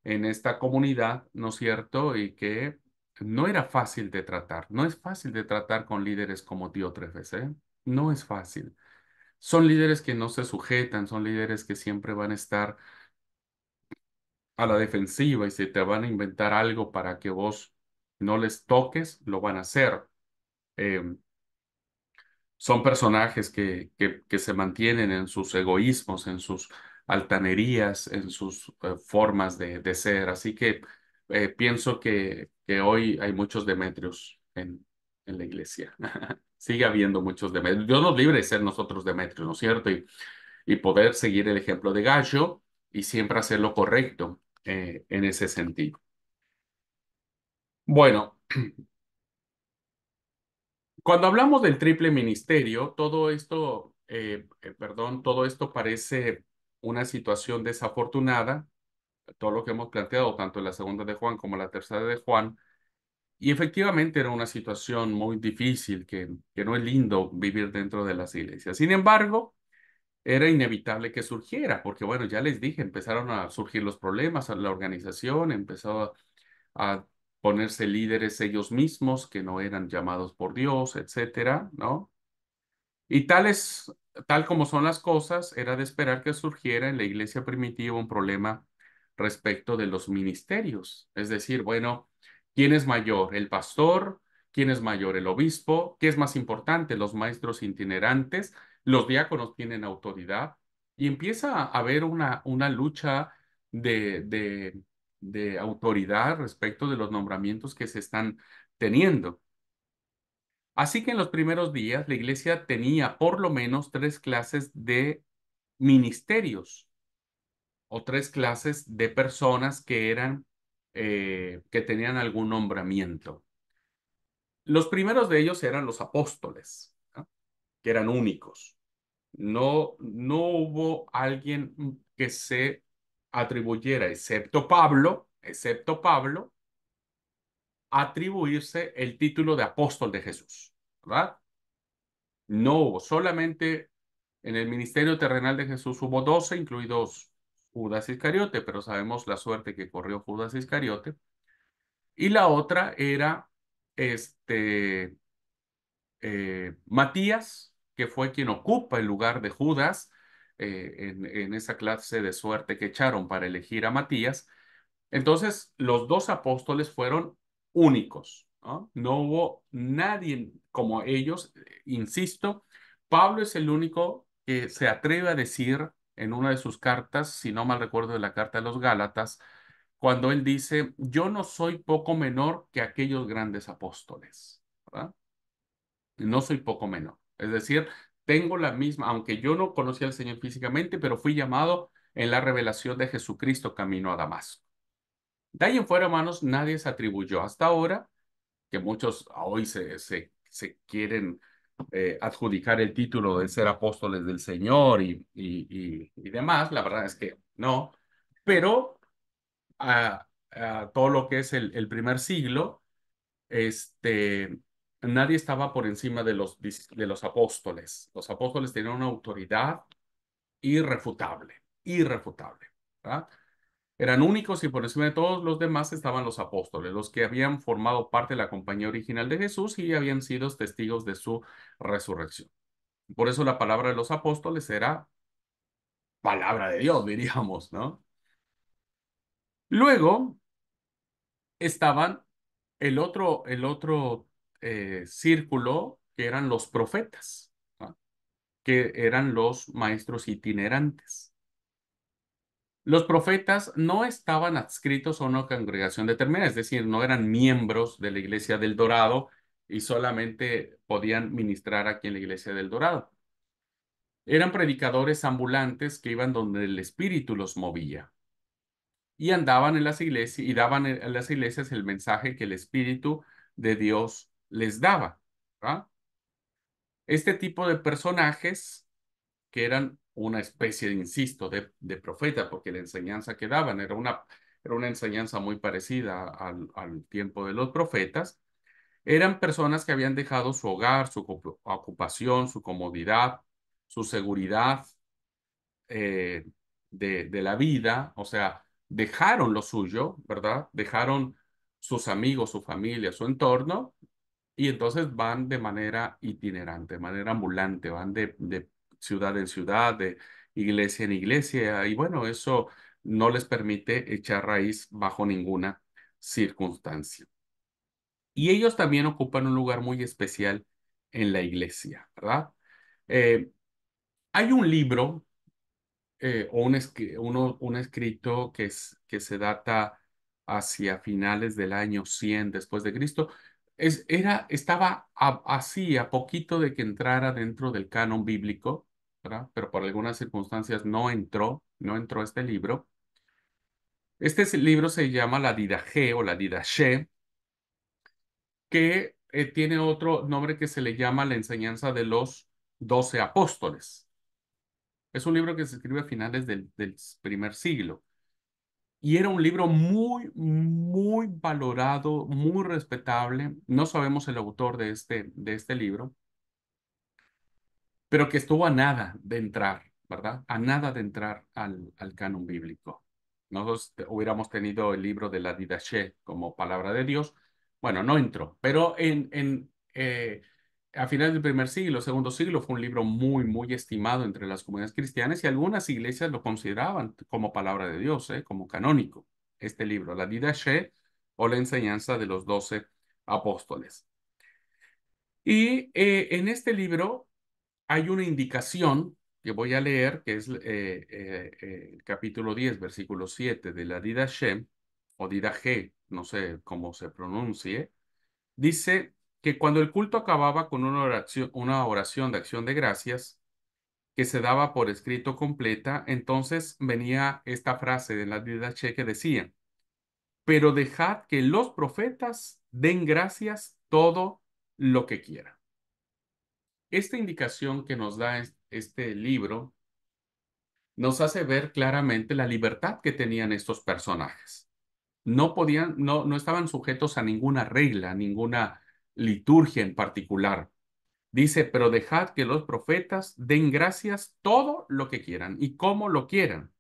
A: en esta comunidad, ¿no es cierto? Y que no era fácil de tratar. No es fácil de tratar con líderes como Diótrefes, ¿eh? No es fácil. Son líderes que no se sujetan, son líderes que siempre van a estar a la defensiva y si te van a inventar algo para que vos no les toques, lo van a hacer. Eh, Son personajes que se mantienen en sus egoísmos, en sus altanerías, en sus formas de ser. Así que pienso que hoy hay muchos Demetrios en la iglesia. Sigue habiendo muchos Demetrios. Dios nos libre de ser nosotros Demetrios, ¿no es cierto? Y poder seguir el ejemplo de Gallo y siempre hacer lo correcto en ese sentido. Bueno. Cuando hablamos del triple ministerio, todo esto parece una situación desafortunada, todo lo que hemos planteado, tanto en la segunda de Juan como en la tercera de Juan, y efectivamente era una situación muy difícil, que no es lindo vivir dentro de las iglesias. Sin embargo, era inevitable que surgiera, porque bueno, ya les dije, empezaron a surgir los problemas, la organización empezó a ponerse líderes ellos mismos que no eran llamados por Dios, etcétera, ¿no? Y tal como son las cosas, era de esperar que surgiera en la iglesia primitiva un problema respecto de los ministerios. Es decir, bueno, ¿quién es mayor? ¿El pastor? ¿Quién es mayor? ¿El obispo? ¿Qué es más importante? ¿Los maestros itinerantes? ¿Los diáconos tienen autoridad? Y empieza a haber una lucha de, de, de autoridad respecto de los nombramientos que se están teniendo. Así que en los primeros días la iglesia tenía por lo menos tres clases de ministerios o tres clases de personas que tenían algún nombramiento. Los primeros de ellos eran los apóstoles, ¿no? Que eran únicos. No hubo alguien que se atribuyera, excepto Pablo, atribuirse el título de apóstol de Jesús, ¿verdad? No hubo, solamente en el ministerio terrenal de Jesús hubo 12, incluidos Judas Iscariote, pero sabemos la suerte que corrió Judas Iscariote. Y la otra era este, Matías, que fue quien ocupa el lugar de Judas en esa clase de suerte que echaron para elegir a Matías. Entonces, los dos apóstoles fueron únicos, ¿no? No hubo nadie como ellos, insisto, Pablo es el único que se atreve a decir en una de sus cartas, si no mal recuerdo de la carta de los Gálatas, cuando él dice, yo no soy poco menor que aquellos grandes apóstoles, ¿verdad? No soy poco menor. Es decir, tengo la misma, aunque yo no conocía al Señor físicamente, pero fui llamado en la revelación de Jesucristo camino a Damasco. De ahí en fuera, hermanos, nadie se atribuyó hasta ahora, que muchos hoy se quieren adjudicar el título de ser apóstoles del Señor y demás. La verdad es que no. Pero todo lo que es el primer siglo, este, nadie estaba por encima de los apóstoles. Los apóstoles tenían una autoridad irrefutable, irrefutable, ¿verdad? Eran únicos y por encima de todos los demás estaban los apóstoles, los que habían formado parte de la compañía original de Jesús y habían sido testigos de su resurrección. Por eso la palabra de los apóstoles era palabra de Dios, diríamos, ¿no? Luego estaban el otro círculo, que eran los profetas, ¿no? Que eran los maestros itinerantes. Los profetas no estaban adscritos a una congregación determinada, es decir, no eran miembros de la Iglesia del Dorado y solamente podían ministrar aquí en la Iglesia del Dorado. Eran predicadores ambulantes que iban donde el Espíritu los movía y andaban en las iglesias y daban en las iglesias el mensaje que el Espíritu de Dios les daba, ¿verdad? Este tipo de personajes que eran una especie, insisto, de profeta, porque la enseñanza que daban era una enseñanza muy parecida al tiempo de los profetas. Eran personas que habían dejado su hogar, su ocupación, su comodidad, su seguridad eh, de la vida, o sea, dejaron lo suyo, ¿verdad? Dejaron sus amigos, su familia, su entorno, y entonces van de manera itinerante, de manera ambulante, van de ciudad en ciudad, de iglesia en iglesia, y bueno, eso no les permite echar raíz bajo ninguna circunstancia. Y ellos también ocupan un lugar muy especial en la iglesia, ¿verdad? Eh, Hay un libro o un escrito que se data hacia finales del año 100 después de Cristo. Estaba así, a poquito de que entrara dentro del canon bíblico, ¿verdad? Pero por algunas circunstancias no entró este libro. Libro se llama la Didache o la Didache, que tiene otro nombre que se le llama la enseñanza de los 12 apóstoles. Es un libro que se escribe a finales del primer siglo. Y era un libro muy, muy valorado, muy respetable. No sabemos el autor de este libro, pero que estuvo a nada de entrar, ¿verdad? A nada de entrar al canon bíblico. Nosotros hubiéramos tenido el libro de la Didache como palabra de Dios. Bueno, no entró, pero a finales del primer siglo, segundo siglo, fue un libro muy, muy estimado entre las comunidades cristianas y algunas iglesias lo consideraban como palabra de Dios, como canónico. Este libro, la Didache o la enseñanza de los 12 apóstoles. Y en este libro hay una indicación que voy a leer, que es el capítulo 10, versículo 7 de la Didache, o Didache, no sé cómo se pronuncie, dice que cuando el culto acababa con una oración de acción de gracias, que se daba por escrito completa, entonces venía esta frase de la Didache que decía, pero dejad que los profetas den gracias todo lo que quieran. Esta indicación que nos da este libro nos hace ver claramente la libertad que tenían estos personajes. No estaban sujetos a ninguna regla, a ninguna liturgia en particular. Dice, pero dejad que los profetas den gracias todo lo que quieran y como lo quieran.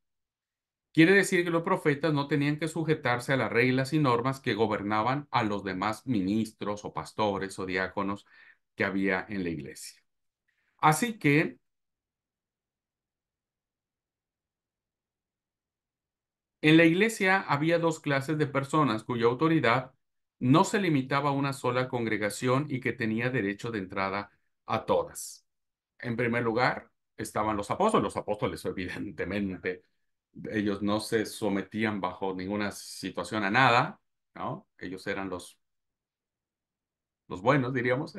A: Quiere decir que los profetas no tenían que sujetarse a las reglas y normas que gobernaban a los demás ministros o pastores o diáconos que había en la iglesia. Así que en la iglesia había dos clases de personas cuya autoridad no se limitaba a una sola congregación y que tenía derecho de entrada a todas. En primer lugar, estaban los apóstoles. Los apóstoles, evidentemente, ellos no se sometían bajo ninguna situación a nada, ¿no? Ellos eran los buenos, diríamos.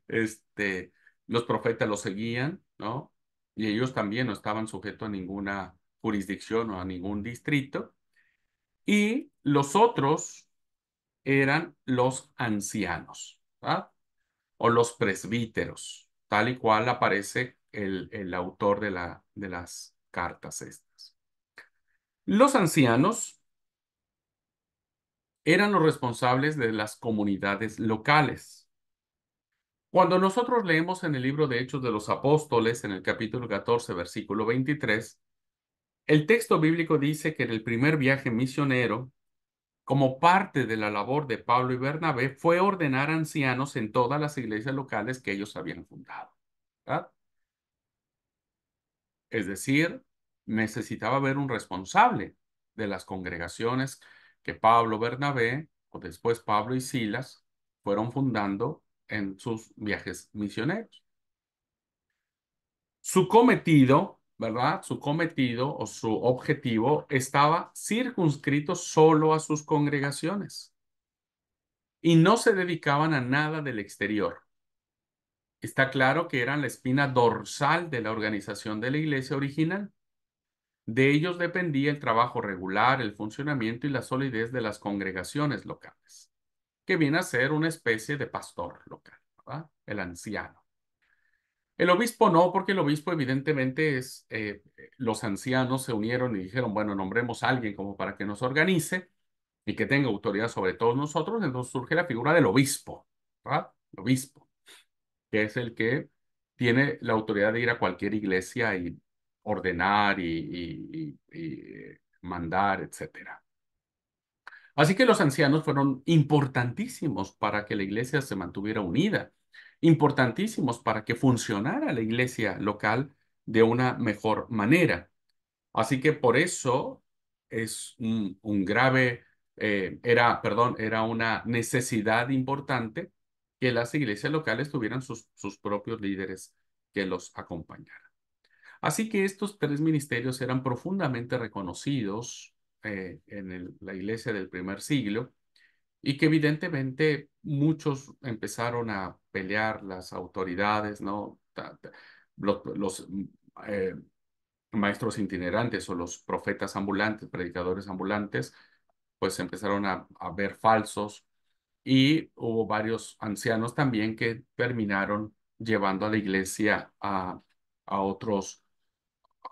A: Este, los profetas los seguían, ¿no? Y ellos también no estaban sujetos a ninguna jurisdicción o a ningún distrito. Y los otros eran los ancianos, ¿verdad? O los presbíteros, tal y cual aparece el autor de las cartas estas. Los ancianos eran los responsables de las comunidades locales. Cuando nosotros leemos en el libro de Hechos de los Apóstoles, en el capítulo 14, versículo 23, el texto bíblico dice que en el primer viaje misionero, como parte de la labor de Pablo y Bernabé, fue ordenar ancianos en todas las iglesias locales que ellos habían fundado, ¿verdad? Es decir, necesitaba haber un responsable de las congregaciones que Pablo, Bernabé, o después Pablo y Silas, fueron fundando en sus viajes misioneros. Su cometido, ¿verdad? Su cometido o su objetivo estaba circunscrito solo a sus congregaciones y no se dedicaban a nada del exterior. Está claro que eran la espina dorsal de la organización de la iglesia original. De ellos dependía el trabajo regular, el funcionamiento y la solidez de las congregaciones locales, que viene a ser una especie de pastor local, ¿verdad? El anciano. El obispo no, porque el obispo evidentemente es, los ancianos se unieron y dijeron, bueno, nombremos a alguien como para que nos organice y que tenga autoridad sobre todos nosotros. Entonces surge la figura del obispo, ¿verdad? El obispo, que es el que tiene la autoridad de ir a cualquier iglesia y ordenar y mandar, etcétera. Así que los ancianos fueron importantísimos para que la iglesia se mantuviera unida, importantísimos para que funcionara la iglesia local de una mejor manera. Así que por eso es un grave, era una necesidad importante que las iglesias locales tuvieran sus propios líderes que los acompañaran. Así que estos tres ministerios eran profundamente reconocidos en la iglesia del primer siglo y que evidentemente muchos empezaron a pelear las autoridades, ¿no? Los eh, maestros itinerantes o los profetas ambulantes, predicadores ambulantes, pues empezaron a ver falsos y hubo varios ancianos también que terminaron llevando a la iglesia a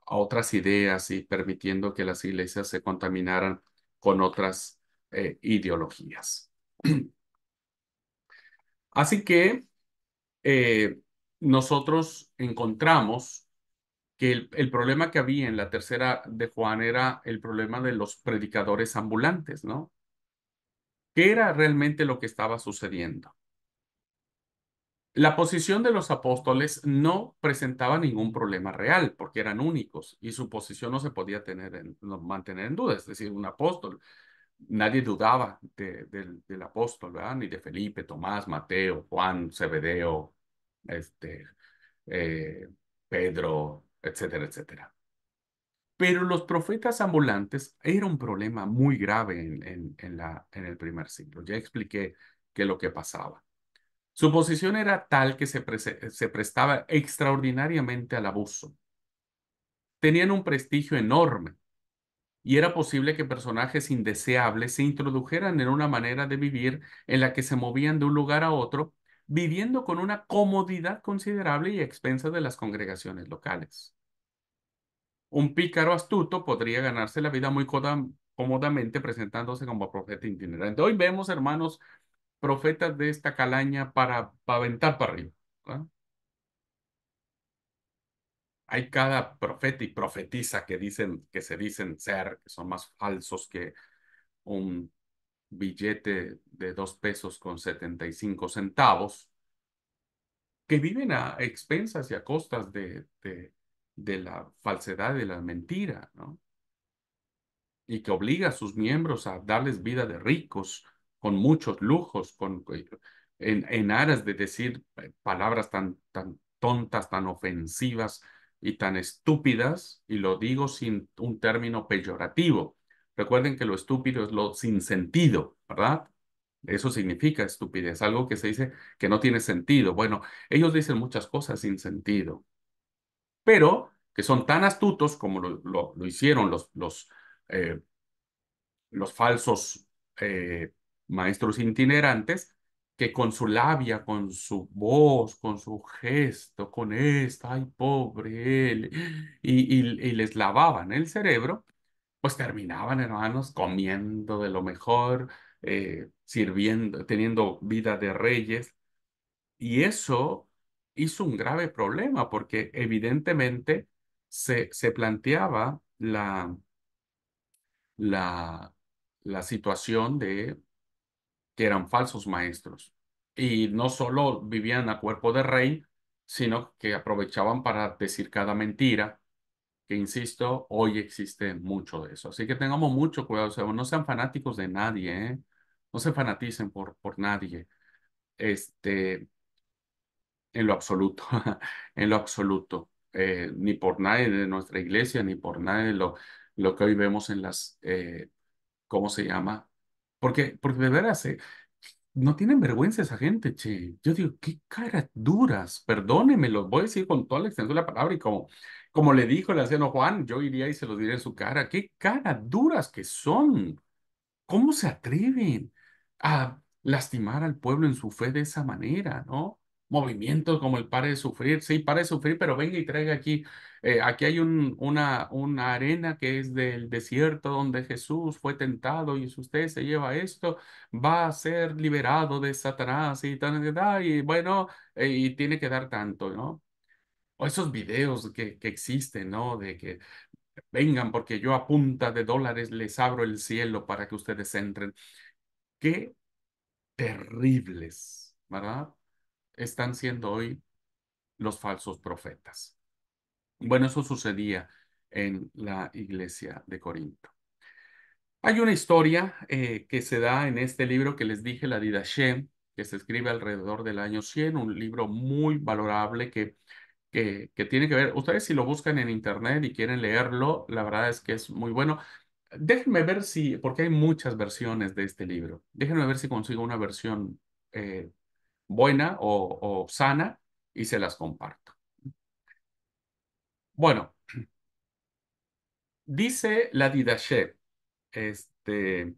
A: a otras ideas y permitiendo que las iglesias se contaminaran con otras ideologías. Así que eh, nosotros encontramos que el problema que había en la tercera de Juan era el problema de los predicadores ambulantes, ¿no? ¿Qué era realmente lo que estaba sucediendo? La posición de los apóstoles no presentaba ningún problema real porque eran únicos y su posición no se podía no, mantener en duda. Es decir, un apóstol, nadie dudaba del apóstol, ¿verdad? Ni de Felipe, Tomás, Mateo, Juan, Zebedeo, este, eh, Pedro, etcétera, etcétera. Pero los profetas ambulantes era un problema muy grave en el primer siglo. Ya expliqué qué es lo que pasaba. Su posición era tal que se prestaba extraordinariamente al abuso. Tenían un prestigio enorme y era posible que personajes indeseables se introdujeran en una manera de vivir en la que se movían de un lugar a otro, viviendo con una comodidad considerable y a expensas de las congregaciones locales. Un pícaro astuto podría ganarse la vida muy cómodamente presentándose como profeta itinerante. Hoy vemos, hermanos, profetas de esta calaña para aventar para arriba, ¿verdad? Hay cada profeta y profetisa que dicen, que se dicen ser, que son más falsos que un billete de 2 pesos con 75 centavos, que viven a expensas y a costas de la falsedad y de la mentira, ¿no? Y que obliga a sus miembros a darles vida de ricos, con muchos lujos, en aras de decir palabras tan tontas, tan ofensivas y tan estúpidas, y lo digo sin un término peyorativo. Recuerden que lo estúpido es lo sin sentido, ¿verdad? Eso significa estupidez, algo que se dice que no tiene sentido. Bueno, ellos dicen muchas cosas sin sentido, pero que son tan astutos como lo hicieron eh, los falsos maestros itinerantes, que con su labia, con su voz, con su gesto, con esto, ay, pobre él, y les lavaban el cerebro, pues terminaban, hermanos, comiendo de lo mejor, sirviendo, teniendo vida de reyes, y eso hizo un grave problema porque evidentemente se planteaba la, la situación de que eran falsos maestros. Y no solo vivían a cuerpo de rey, sino que aprovechaban para decir cada mentira, que insisto, hoy existe mucho de eso. Así que tengamos mucho cuidado, o sea, no sean fanáticos de nadie, ¿eh? No se fanaticen por nadie, este, en lo absoluto, en lo absoluto. Ni por nadie de nuestra iglesia, ni por nadie de lo que hoy vemos en las, ¿cómo se llama? Porque de veras, no tienen vergüenza esa gente, che. Yo digo, qué caras duras, perdónenme, los voy a decir con toda la extensión de la palabra y como le dijo el anciano Juan, yo iría y se los diré en su cara, qué caras duras que son. ¿Cómo se atreven a lastimar al pueblo en su fe de esa manera, no? Movimientos como el pare de sufrir, sí, pare de sufrir, pero venga y traiga aquí, aquí hay una arena que es del desierto donde Jesús fue tentado y si usted se lleva esto, va a ser liberado de Satanás y bueno, y tiene que dar tanto, ¿no? O esos videos que existen, ¿no? De que vengan porque yo a punta de dólares les abro el cielo para que ustedes entren. Qué terribles, ¿verdad? Están siendo hoy los falsos profetas. Bueno, eso sucedía en la iglesia de Corinto. Hay una historia que se da en este libro que les dije, la Didache, que se escribe alrededor del año 100, un libro muy valorable que tiene que ver, ustedes si lo buscan en internet y quieren leerlo, la verdad es que es muy bueno. Déjenme ver si, porque hay muchas versiones de este libro, déjenme ver si consigo una versión eh, buena o sana y se las comparto. Bueno, dice la Didache, este,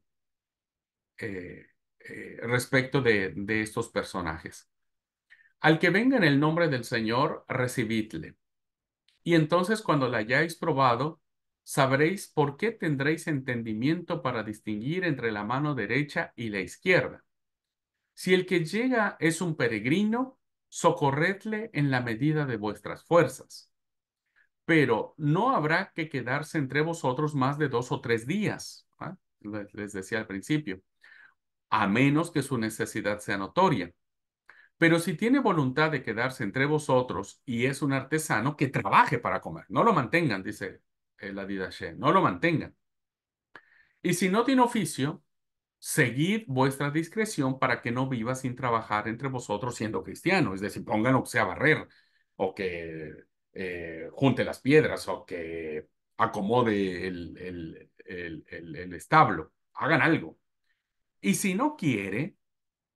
A: respecto de estos personajes. Al que venga en el nombre del Señor, recibidle. Y entonces cuando la hayáis probado, sabréis por qué tendréis entendimiento para distinguir entre la mano derecha y la izquierda. Si el que llega es un peregrino, socorredle en la medida de vuestras fuerzas. Pero no habrá que quedarse entre vosotros más de 2 o 3 días, ¿ah? Les decía al principio, a menos que su necesidad sea notoria. Pero si tiene voluntad de quedarse entre vosotros y es un artesano, que trabaje para comer. No lo mantengan, dice la Didache, no lo mantengan. Y si no tiene oficio, seguid vuestra discreción para que no viva sin trabajar entre vosotros siendo cristiano. Es decir, pónganlo que sea a barrer, o que junte las piedras, o que acomode el establo. Hagan algo. Y si no quiere,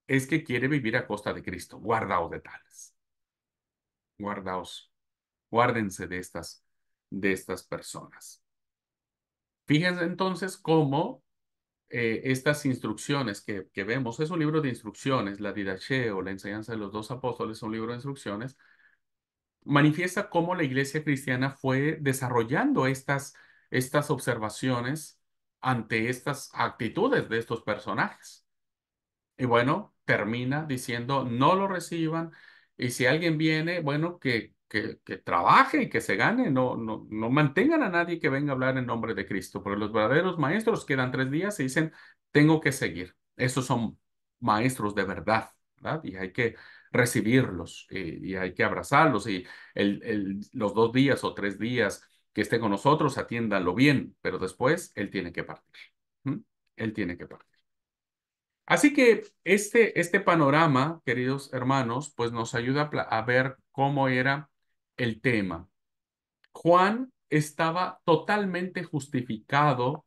A: es que quiere vivir a costa de Cristo. Guardaos de tales. Guardaos, guárdense de estas personas. Fíjense entonces cómo estas instrucciones que vemos, es un libro de instrucciones, la Didache o la enseñanza de los dos apóstoles es un libro de instrucciones, manifiesta cómo la iglesia cristiana fue desarrollando estas observaciones ante estas actitudes de estos personajes. Y bueno, termina diciendo, no lo reciban. Y si alguien viene, bueno, que trabaje y que se gane. No mantengan a nadie que venga a hablar en nombre de Cristo. Porque los verdaderos maestros quedan 3 días y dicen, tengo que seguir. Esos son maestros de verdad, ¿verdad? Y hay que recibirlos y hay que abrazarlos. Y los 2 días o 3 días que esté con nosotros, atiéndanlo bien. Pero después él tiene que partir. ¿Mm? Él tiene que partir. Así que este panorama, queridos hermanos, pues nos ayuda a ver cómo era el tema. Juan estaba totalmente justificado,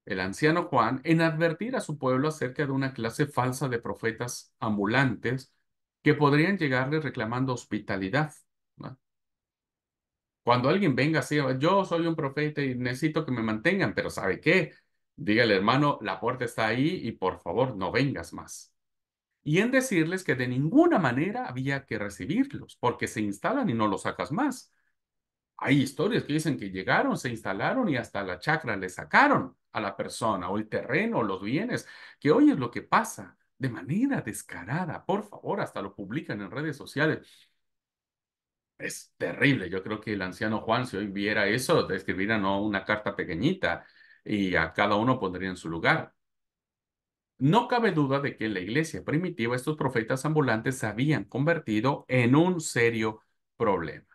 A: el anciano Juan, en advertir a su pueblo acerca de una clase falsa de profetas ambulantes que podrían llegarle reclamando hospitalidad, ¿no? Cuando alguien venga así, yo soy un profeta y necesito que me mantengan, pero ¿sabe qué? Dígale, hermano, la puerta está ahí y por favor no vengas más. Y en decirles que de ninguna manera había que recibirlos, porque se instalan y no los sacas más. Hay historias que dicen que llegaron, se instalaron y hasta la chacra le sacaron a la persona o el terreno o los bienes, que hoy es lo que pasa de manera descarada. Por favor, hasta lo publican en redes sociales. Es terrible. Yo creo que el anciano Juan, si hoy viera eso, te escribiera no una carta pequeñita y a cada uno pondría en su lugar. No cabe duda de que en la iglesia primitiva estos profetas ambulantes se habían convertido en un serio problema.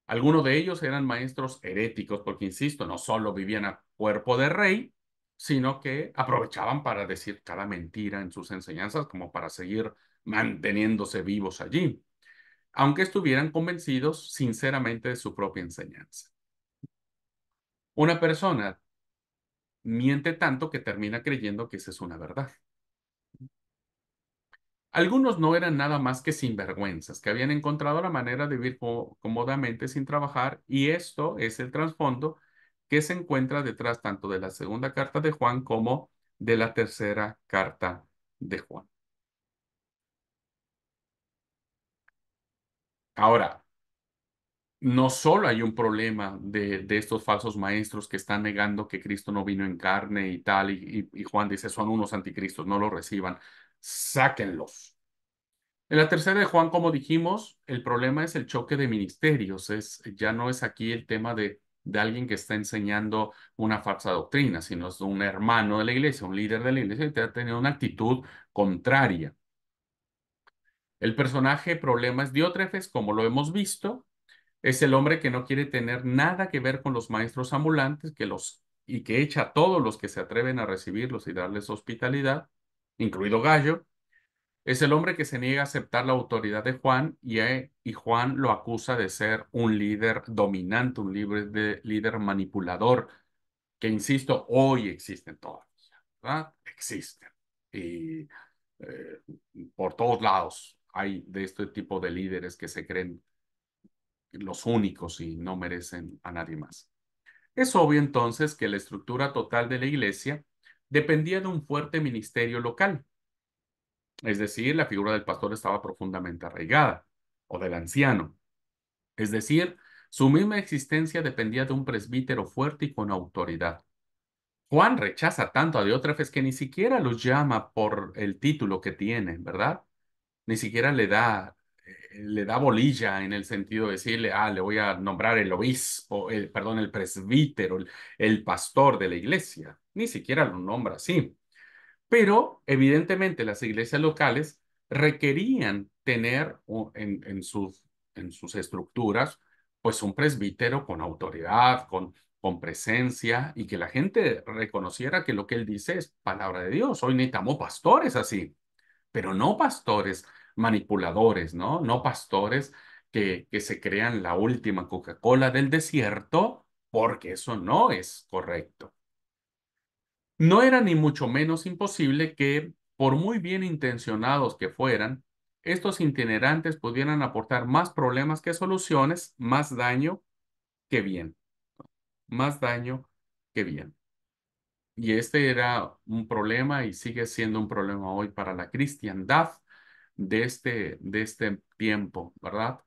A: Algunos de ellos eran maestros heréticos porque, insisto, no solo vivían a cuerpo de rey, sino que aprovechaban para decir cada mentira en sus enseñanzas como para seguir manteniéndose vivos allí, aunque estuvieran convencidos sinceramente de su propia enseñanza. Una persona miente tanto que termina creyendo que esa es una verdad. Algunos no eran nada más que sinvergüenzas, que habían encontrado la manera de vivir cómodamente sin trabajar, y esto es el trasfondo que se encuentra detrás tanto de la segunda carta de Juan como de la tercera carta de Juan. Ahora, no solo hay un problema de estos falsos maestros que están negando que Cristo no vino en carne y tal, y Juan dice, son unos anticristos, no los reciban, sáquenlos. En la tercera de Juan, como dijimos, el problema es el choque de ministerios. Ya no es aquí el tema de alguien que está enseñando una falsa doctrina, sino es un hermano de la iglesia, un líder de la iglesia que ha tenido una actitud contraria. El personaje problema es Diótrefes, como lo hemos visto. Es el hombre que no quiere tener nada que ver con los maestros ambulantes y que echa a todos los que se atreven a recibirlos y darles hospitalidad, incluido Gallo. Es el hombre que se niega a aceptar la autoridad de Juan y Juan lo acusa de ser un líder dominante, un líder manipulador, que, insisto, hoy existen todavía, ¿verdad? Existen. Y eh, por todos lados hay de este tipo de líderes que se creen los únicos y no merecen a nadie más. Es obvio entonces que la estructura total de la iglesia dependía de un fuerte ministerio local. Es decir, la figura del pastor estaba profundamente arraigada, o del anciano. Es decir, su misma existencia dependía de un presbítero fuerte y con autoridad. Juan rechaza tanto a Diótrefes que ni siquiera los llama por el título que tienen, ¿verdad? Ni siquiera le da bolilla en el sentido de decirle, le voy a nombrar el obispo, perdón, el presbítero, el pastor de la iglesia. Ni siquiera lo nombra así. Pero evidentemente las iglesias locales requerían tener en sus estructuras pues un presbítero con autoridad, con presencia y que la gente reconociera que lo que él dice es palabra de Dios. Hoy necesitamos pastores así, pero no pastores manipuladores, ¿no? No pastores que se crean la última Coca-Cola del desierto, porque eso no es correcto. No era ni mucho menos imposible que, por muy bien intencionados que fueran, estos itinerantes pudieran aportar más problemas que soluciones, más daño que bien, más daño que bien. Y este era un problema y sigue siendo un problema hoy para la cristiandad de este tiempo, ¿verdad?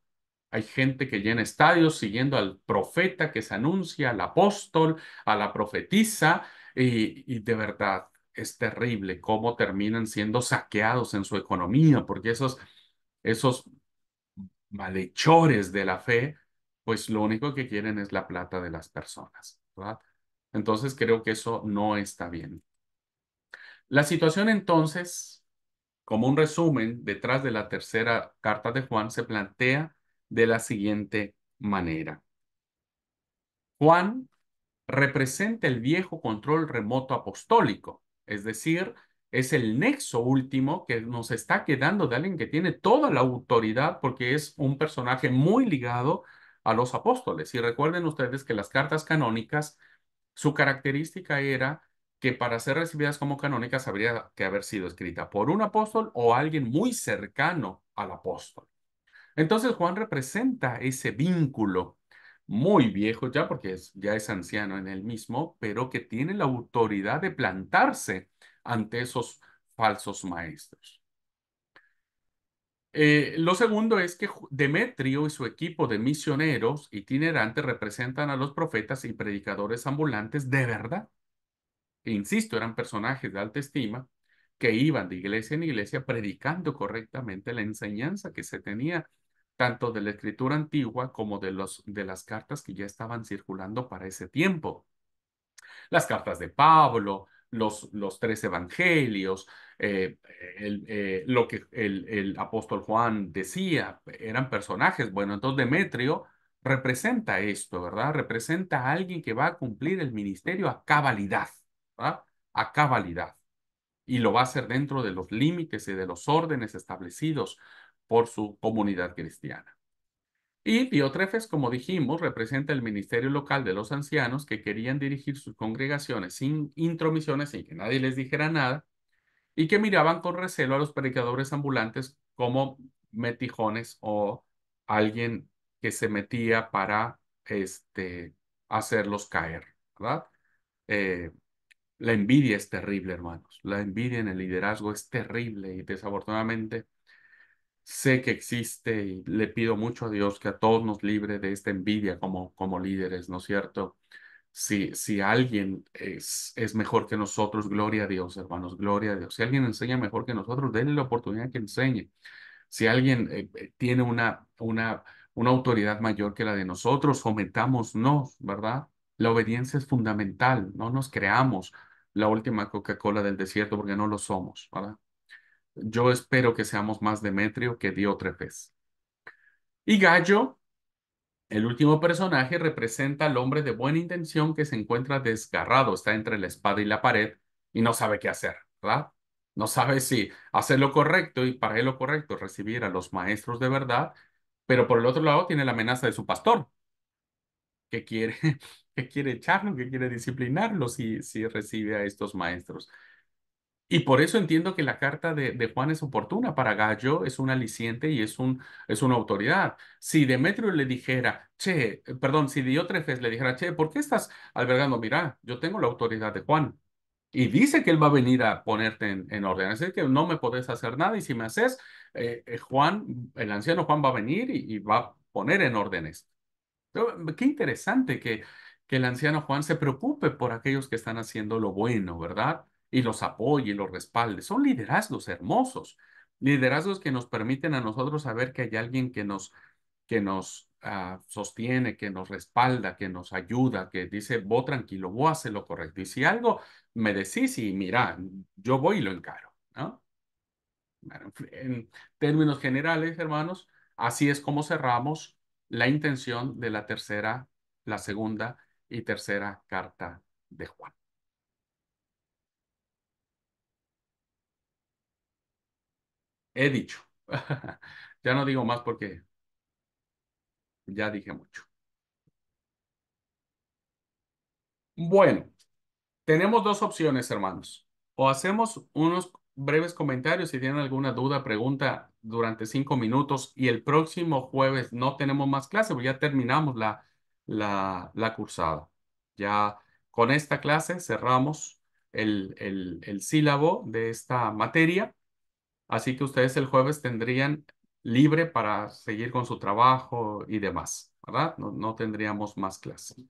A: Hay gente que llena estadios siguiendo al profeta que se anuncia, al apóstol, a la profetisa, y de verdad es terrible cómo terminan siendo saqueados en su economía, porque esos malhechores de la fe, pues lo único que quieren es la plata de las personas, ¿verdad? Entonces creo que eso no está bien. La situación entonces, como un resumen, detrás de la tercera carta de Juan, se plantea de la siguiente manera. Juan representa el viejo control remoto apostólico, es decir, es el nexo último que nos está quedando de alguien que tiene toda la autoridad porque es un personaje muy ligado a los apóstoles. Y recuerden ustedes que las cartas canónicas, su característica era que para ser recibidas como canónicas habría que haber sido escrita por un apóstol o alguien muy cercano al apóstol. Entonces Juan representa ese vínculo muy viejo ya, porque ya es anciano en él mismo, pero que tiene la autoridad de plantarse ante esos falsos maestros. Lo segundo es que Demetrio y su equipo de misioneros itinerantes representan a los profetas y predicadores ambulantes de verdad. Insisto, eran personajes de alta estima que iban de iglesia en iglesia predicando correctamente la enseñanza que se tenía tanto de la escritura antigua como de las cartas que ya estaban circulando para ese tiempo. Las cartas de Pablo, los tres evangelios, lo que el apóstol Juan decía, eran personajes. Bueno, entonces Demetrio representa esto, ¿verdad? Representa a alguien que va a cumplir el ministerio a cabalidad, ¿verdad? A cabalidad. Y lo va a hacer dentro de los límites y de los órdenes establecidos por su comunidad cristiana. Y Diótrefes, como dijimos, representa el ministerio local de los ancianos que querían dirigir sus congregaciones sin intromisiones, sin que nadie les dijera nada, y que miraban con recelo a los predicadores ambulantes como metijones o alguien que se metía para hacerlos caer, ¿verdad? Eh, la envidia es terrible, hermanos. La envidia en el liderazgo es terrible y desafortunadamente sé que existe y le pido mucho a Dios que a todos nos libre de esta envidia como líderes, ¿no es cierto? Si alguien es mejor que nosotros, gloria a Dios, hermanos, gloria a Dios. Si alguien enseña mejor que nosotros, denle la oportunidad que enseñe. Si alguien tiene una autoridad mayor que la de nosotros, sometámonos, ¿verdad? La obediencia es fundamental, no nos creamos la última Coca-Cola del desierto porque no lo somos, ¿verdad? Yo espero que seamos más Demetrio que Diótrefes. Y Gallo, el último personaje, representa al hombre de buena intención que se encuentra desgarrado, está entre la espada y la pared y no sabe qué hacer, ¿verdad? No sabe si hacer lo correcto y para él lo correcto es recibir a los maestros de verdad, pero por el otro lado tiene la amenaza de su pastor, que quiere, que quiere echarlo, que quiere disciplinarlo si recibe a estos maestros. Y por eso entiendo que la carta de Juan es oportuna para Gallo, es un aliciente y es una autoridad. Si Demetrio le dijera, perdón, si Diótrefes le dijera, ¿por qué estás albergando? Mira, yo tengo la autoridad de Juan. Y dice que él va a venir a ponerte en orden. Así que no me podés hacer nada. Y si me haces, Juan, el anciano Juan va a venir y va a poner en órdenes. Qué interesante que el anciano Juan se preocupe por aquellos que están haciendo lo bueno, ¿verdad? Y los apoye y los respalde. Son liderazgos hermosos, liderazgos que nos permiten a nosotros saber que hay alguien que nos sostiene, que nos respalda, que nos ayuda, que dice, vos tranquilo, vos haces lo correcto. Y si algo me decís y mira, yo voy y lo encaro, ¿no? Bueno, en términos generales, hermanos, así es como cerramos la intención de la tercera, la segunda y tercera carta de Juan. He dicho. Ya no digo más porque ya dije mucho. Bueno, tenemos dos opciones, hermanos. O hacemos unos breves comentarios si tienen alguna duda, pregunta durante 5 minutos y el próximo jueves no tenemos más clase, porque ya terminamos la cursada. Ya con esta clase cerramos el sílabo de esta materia, así que ustedes el jueves tendrían libre para seguir con su trabajo y demás, ¿verdad? No tendríamos más clases.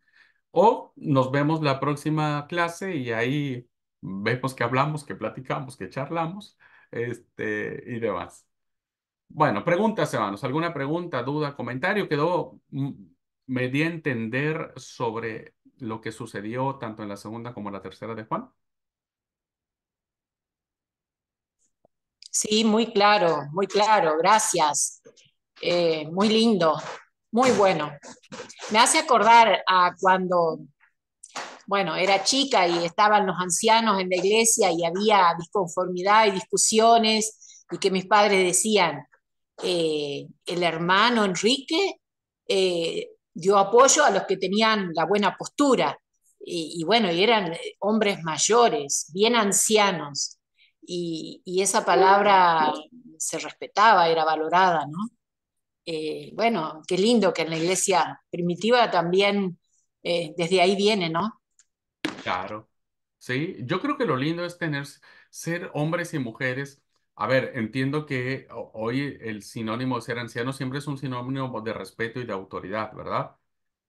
A: O nos vemos la próxima clase y ahí vemos que hablamos, que platicamos, que charlamos, y demás. Bueno, preguntas, hermanos. ¿Alguna pregunta, duda, comentario? Me di a entender sobre lo que sucedió tanto en la segunda como en la tercera de Juan?
B: Sí, muy claro, gracias. Muy lindo, muy bueno. Me hace acordar a cuando bueno, era chica y estaban los ancianos en la iglesia y había disconformidad y discusiones y que mis padres decían, el hermano Enrique dio apoyo a los que tenían la buena postura y bueno, y eran hombres mayores, bien ancianos y esa palabra se respetaba, era valorada, ¿no? Bueno, qué lindo que en la iglesia primitiva también desde ahí viene, ¿no?
A: Claro. Sí, yo creo que lo lindo es tener, ser hombres y mujeres. A ver, entiendo que hoy el sinónimo de ser anciano siempre es un sinónimo de respeto y de autoridad, ¿verdad?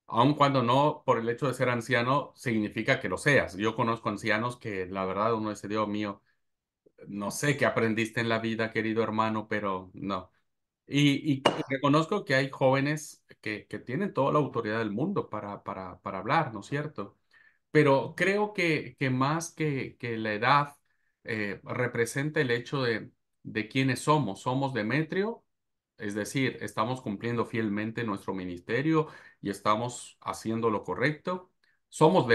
A: Aun cuando no, por el hecho de ser anciano, significa que lo seas. Yo conozco ancianos que la verdad uno dice, Dios mío, no sé qué aprendiste en la vida, querido hermano, pero no. Y reconozco que hay jóvenes que tienen toda la autoridad del mundo para hablar, ¿no es cierto? Pero creo que más que la edad representa el hecho de quiénes somos. Somos Demetrio, es decir, estamos cumpliendo fielmente nuestro ministerio y estamos haciendo lo correcto. Somos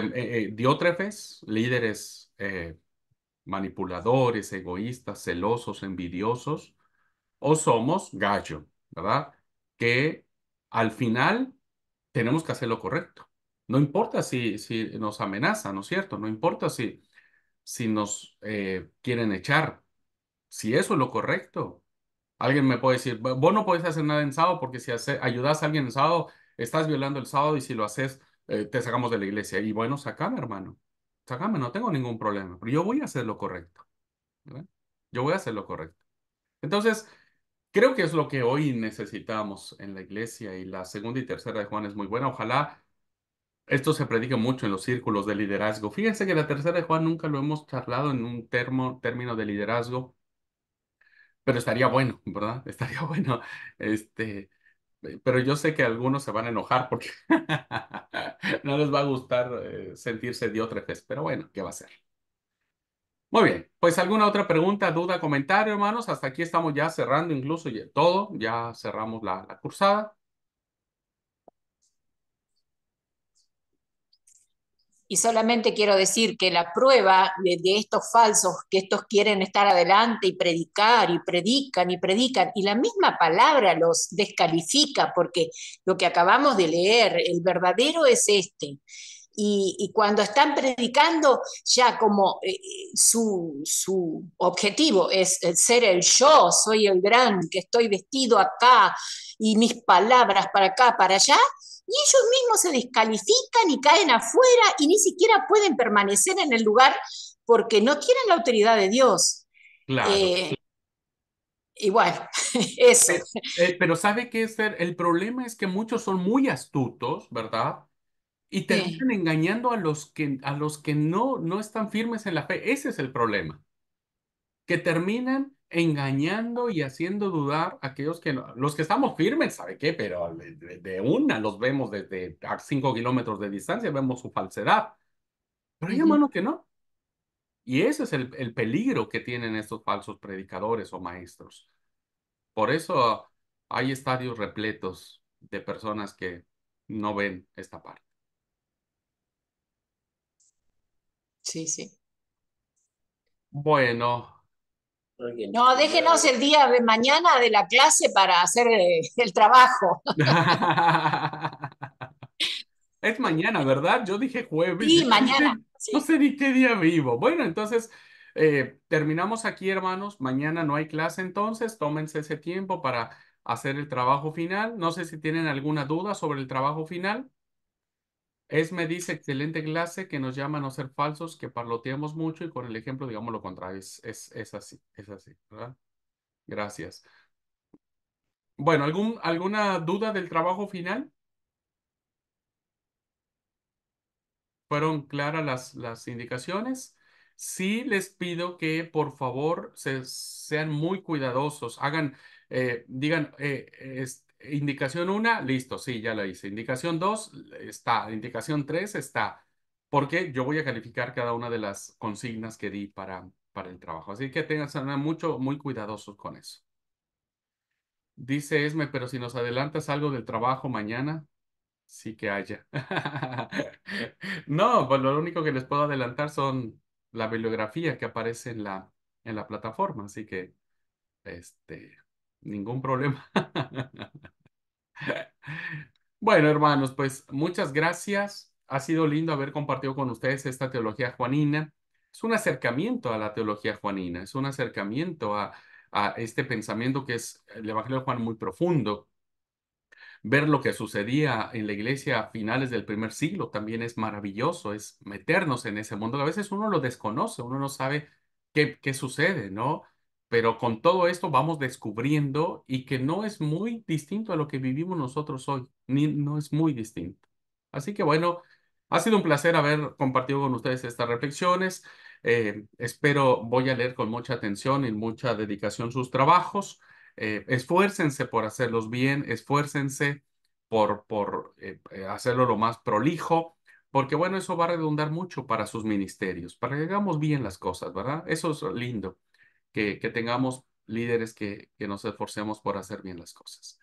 A: Diótrefes, líderes manipuladores, egoístas, celosos, envidiosos, o somos Gallo, ¿verdad? Que al final tenemos que hacer lo correcto. No importa si nos amenazan, ¿no es cierto? No importa si nos quieren echar. Si eso es lo correcto. Alguien me puede decir, vos no podés hacer nada en sábado porque si ayudas a alguien en sábado, estás violando el sábado y si lo haces, te sacamos de la iglesia. Y bueno, sacame, hermano. Sacame, no tengo ningún problema. Pero yo voy a hacer lo correcto. ¿Verdad? Yo voy a hacer lo correcto. Entonces, creo que es lo que hoy necesitamos en la iglesia y la segunda y tercera de Juan es muy buena. Ojalá esto se predica mucho en los círculos de liderazgo. Fíjense que la tercera de Juan nunca lo hemos charlado en un término de liderazgo, pero estaría bueno, ¿verdad? Estaría bueno. Este, pero yo sé que algunos se van a enojar porque no les va a gustar sentirse diótrefes, pero bueno, ¿qué va a ser? Muy bien, pues alguna otra pregunta, duda, comentario, hermanos. Hasta aquí estamos ya cerrando incluso ya todo, ya cerramos la cursada.
B: Y solamente quiero decir que la prueba de estos falsos, que estos quieren estar adelante y predicar y predican y predican, y la misma palabra los descalifica, porque lo que acabamos de leer, el verdadero es este. Y cuando están predicando, ya como su objetivo es el ser el yo, soy el gran, que estoy vestido acá y mis palabras para acá, para allá, y ellos mismos se descalifican y caen afuera y ni siquiera pueden permanecer en el lugar porque no tienen la autoridad de Dios.
A: Claro.
B: Eh, y bueno, eso.
A: Pero ¿sabe qué es el problema? Es que muchos son muy astutos, ¿verdad? Y terminan engañando a los que no están firmes en la fe. Ese es el problema. Que terminan engañando y haciendo dudar a aquellos que no, los que estamos firmes, ¿sabe qué? Pero de una los vemos desde a 5 kilómetros de distancia, vemos su falsedad. Pero hay hermanos que no. Y ese es el peligro que tienen estos falsos predicadores o maestros. Por eso hay estadios repletos de personas que no ven esta parte.
B: Sí, sí.
A: Bueno.
B: No, déjenos el día de mañana de la clase para hacer el trabajo.
A: Es mañana, ¿verdad? Yo dije jueves.
B: Sí,
A: Yo no sé,
B: mañana.
A: no
B: Sí.
A: sé ni qué día vivo. Bueno, entonces terminamos aquí, hermanos. Mañana no hay clase, entonces tómense ese tiempo para hacer el trabajo final. No sé si tienen alguna duda sobre el trabajo final. Me dice, excelente clase, que nos llama a no ser falsos, que parloteamos mucho y con el ejemplo digamos lo contrario. Es así, ¿verdad? Gracias. Bueno, ¿alguna duda del trabajo final? ¿Fueron claras las indicaciones? Sí les pido que por favor sean muy cuidadosos. Digan, indicación 1, listo, sí, ya la hice. Indicación 2, está. Indicación 3, está. Porque yo voy a calificar cada una de las consignas que di para el trabajo. Así que tengan muy cuidadosos con eso. Dice Esme, pero si nos adelantas algo del trabajo mañana. sí que haya. No, pues lo único que les puedo adelantar son la bibliografía que aparece en la plataforma, así que, este, ningún problema. Bueno, hermanos, pues muchas gracias. Ha sido lindo haber compartido con ustedes esta teología juanina. Es un acercamiento a la teología juanina, es un acercamiento a este pensamiento que es el Evangelio de Juan muy profundo. Ver lo que sucedía en la iglesia a finales del primer siglo también es maravilloso, es meternos en ese mundo. A veces uno lo desconoce, uno no sabe qué sucede, ¿no? Pero con todo esto vamos descubriendo y que no es muy distinto a lo que vivimos nosotros hoy, ni no es muy distinto. Así que bueno, ha sido un placer haber compartido con ustedes estas reflexiones. Espero voy a leer con mucha atención y mucha dedicación sus trabajos. Esfuércense por hacerlos bien, esfuércense por hacerlo lo más prolijo, porque bueno, eso va a redundar mucho para sus ministerios, para que hagamos bien las cosas, ¿verdad? Eso es lindo, que tengamos líderes que nos esforcemos por hacer bien las cosas.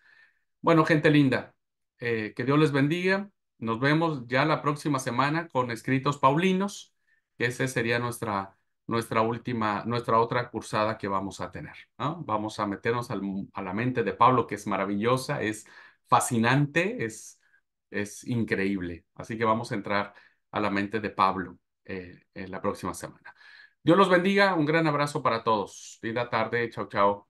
A: Bueno, gente linda, que Dios les bendiga. Nos vemos ya la próxima semana con Escritos Paulinos, que esa sería nuestra otra cursada que vamos a tener, ¿no? Vamos a meternos a la mente de Pablo, que es maravillosa, es fascinante, es increíble. Así que vamos a entrar a la mente de Pablo en la próxima semana. Dios los bendiga, un gran abrazo para todos. Linda tarde, chao, chao.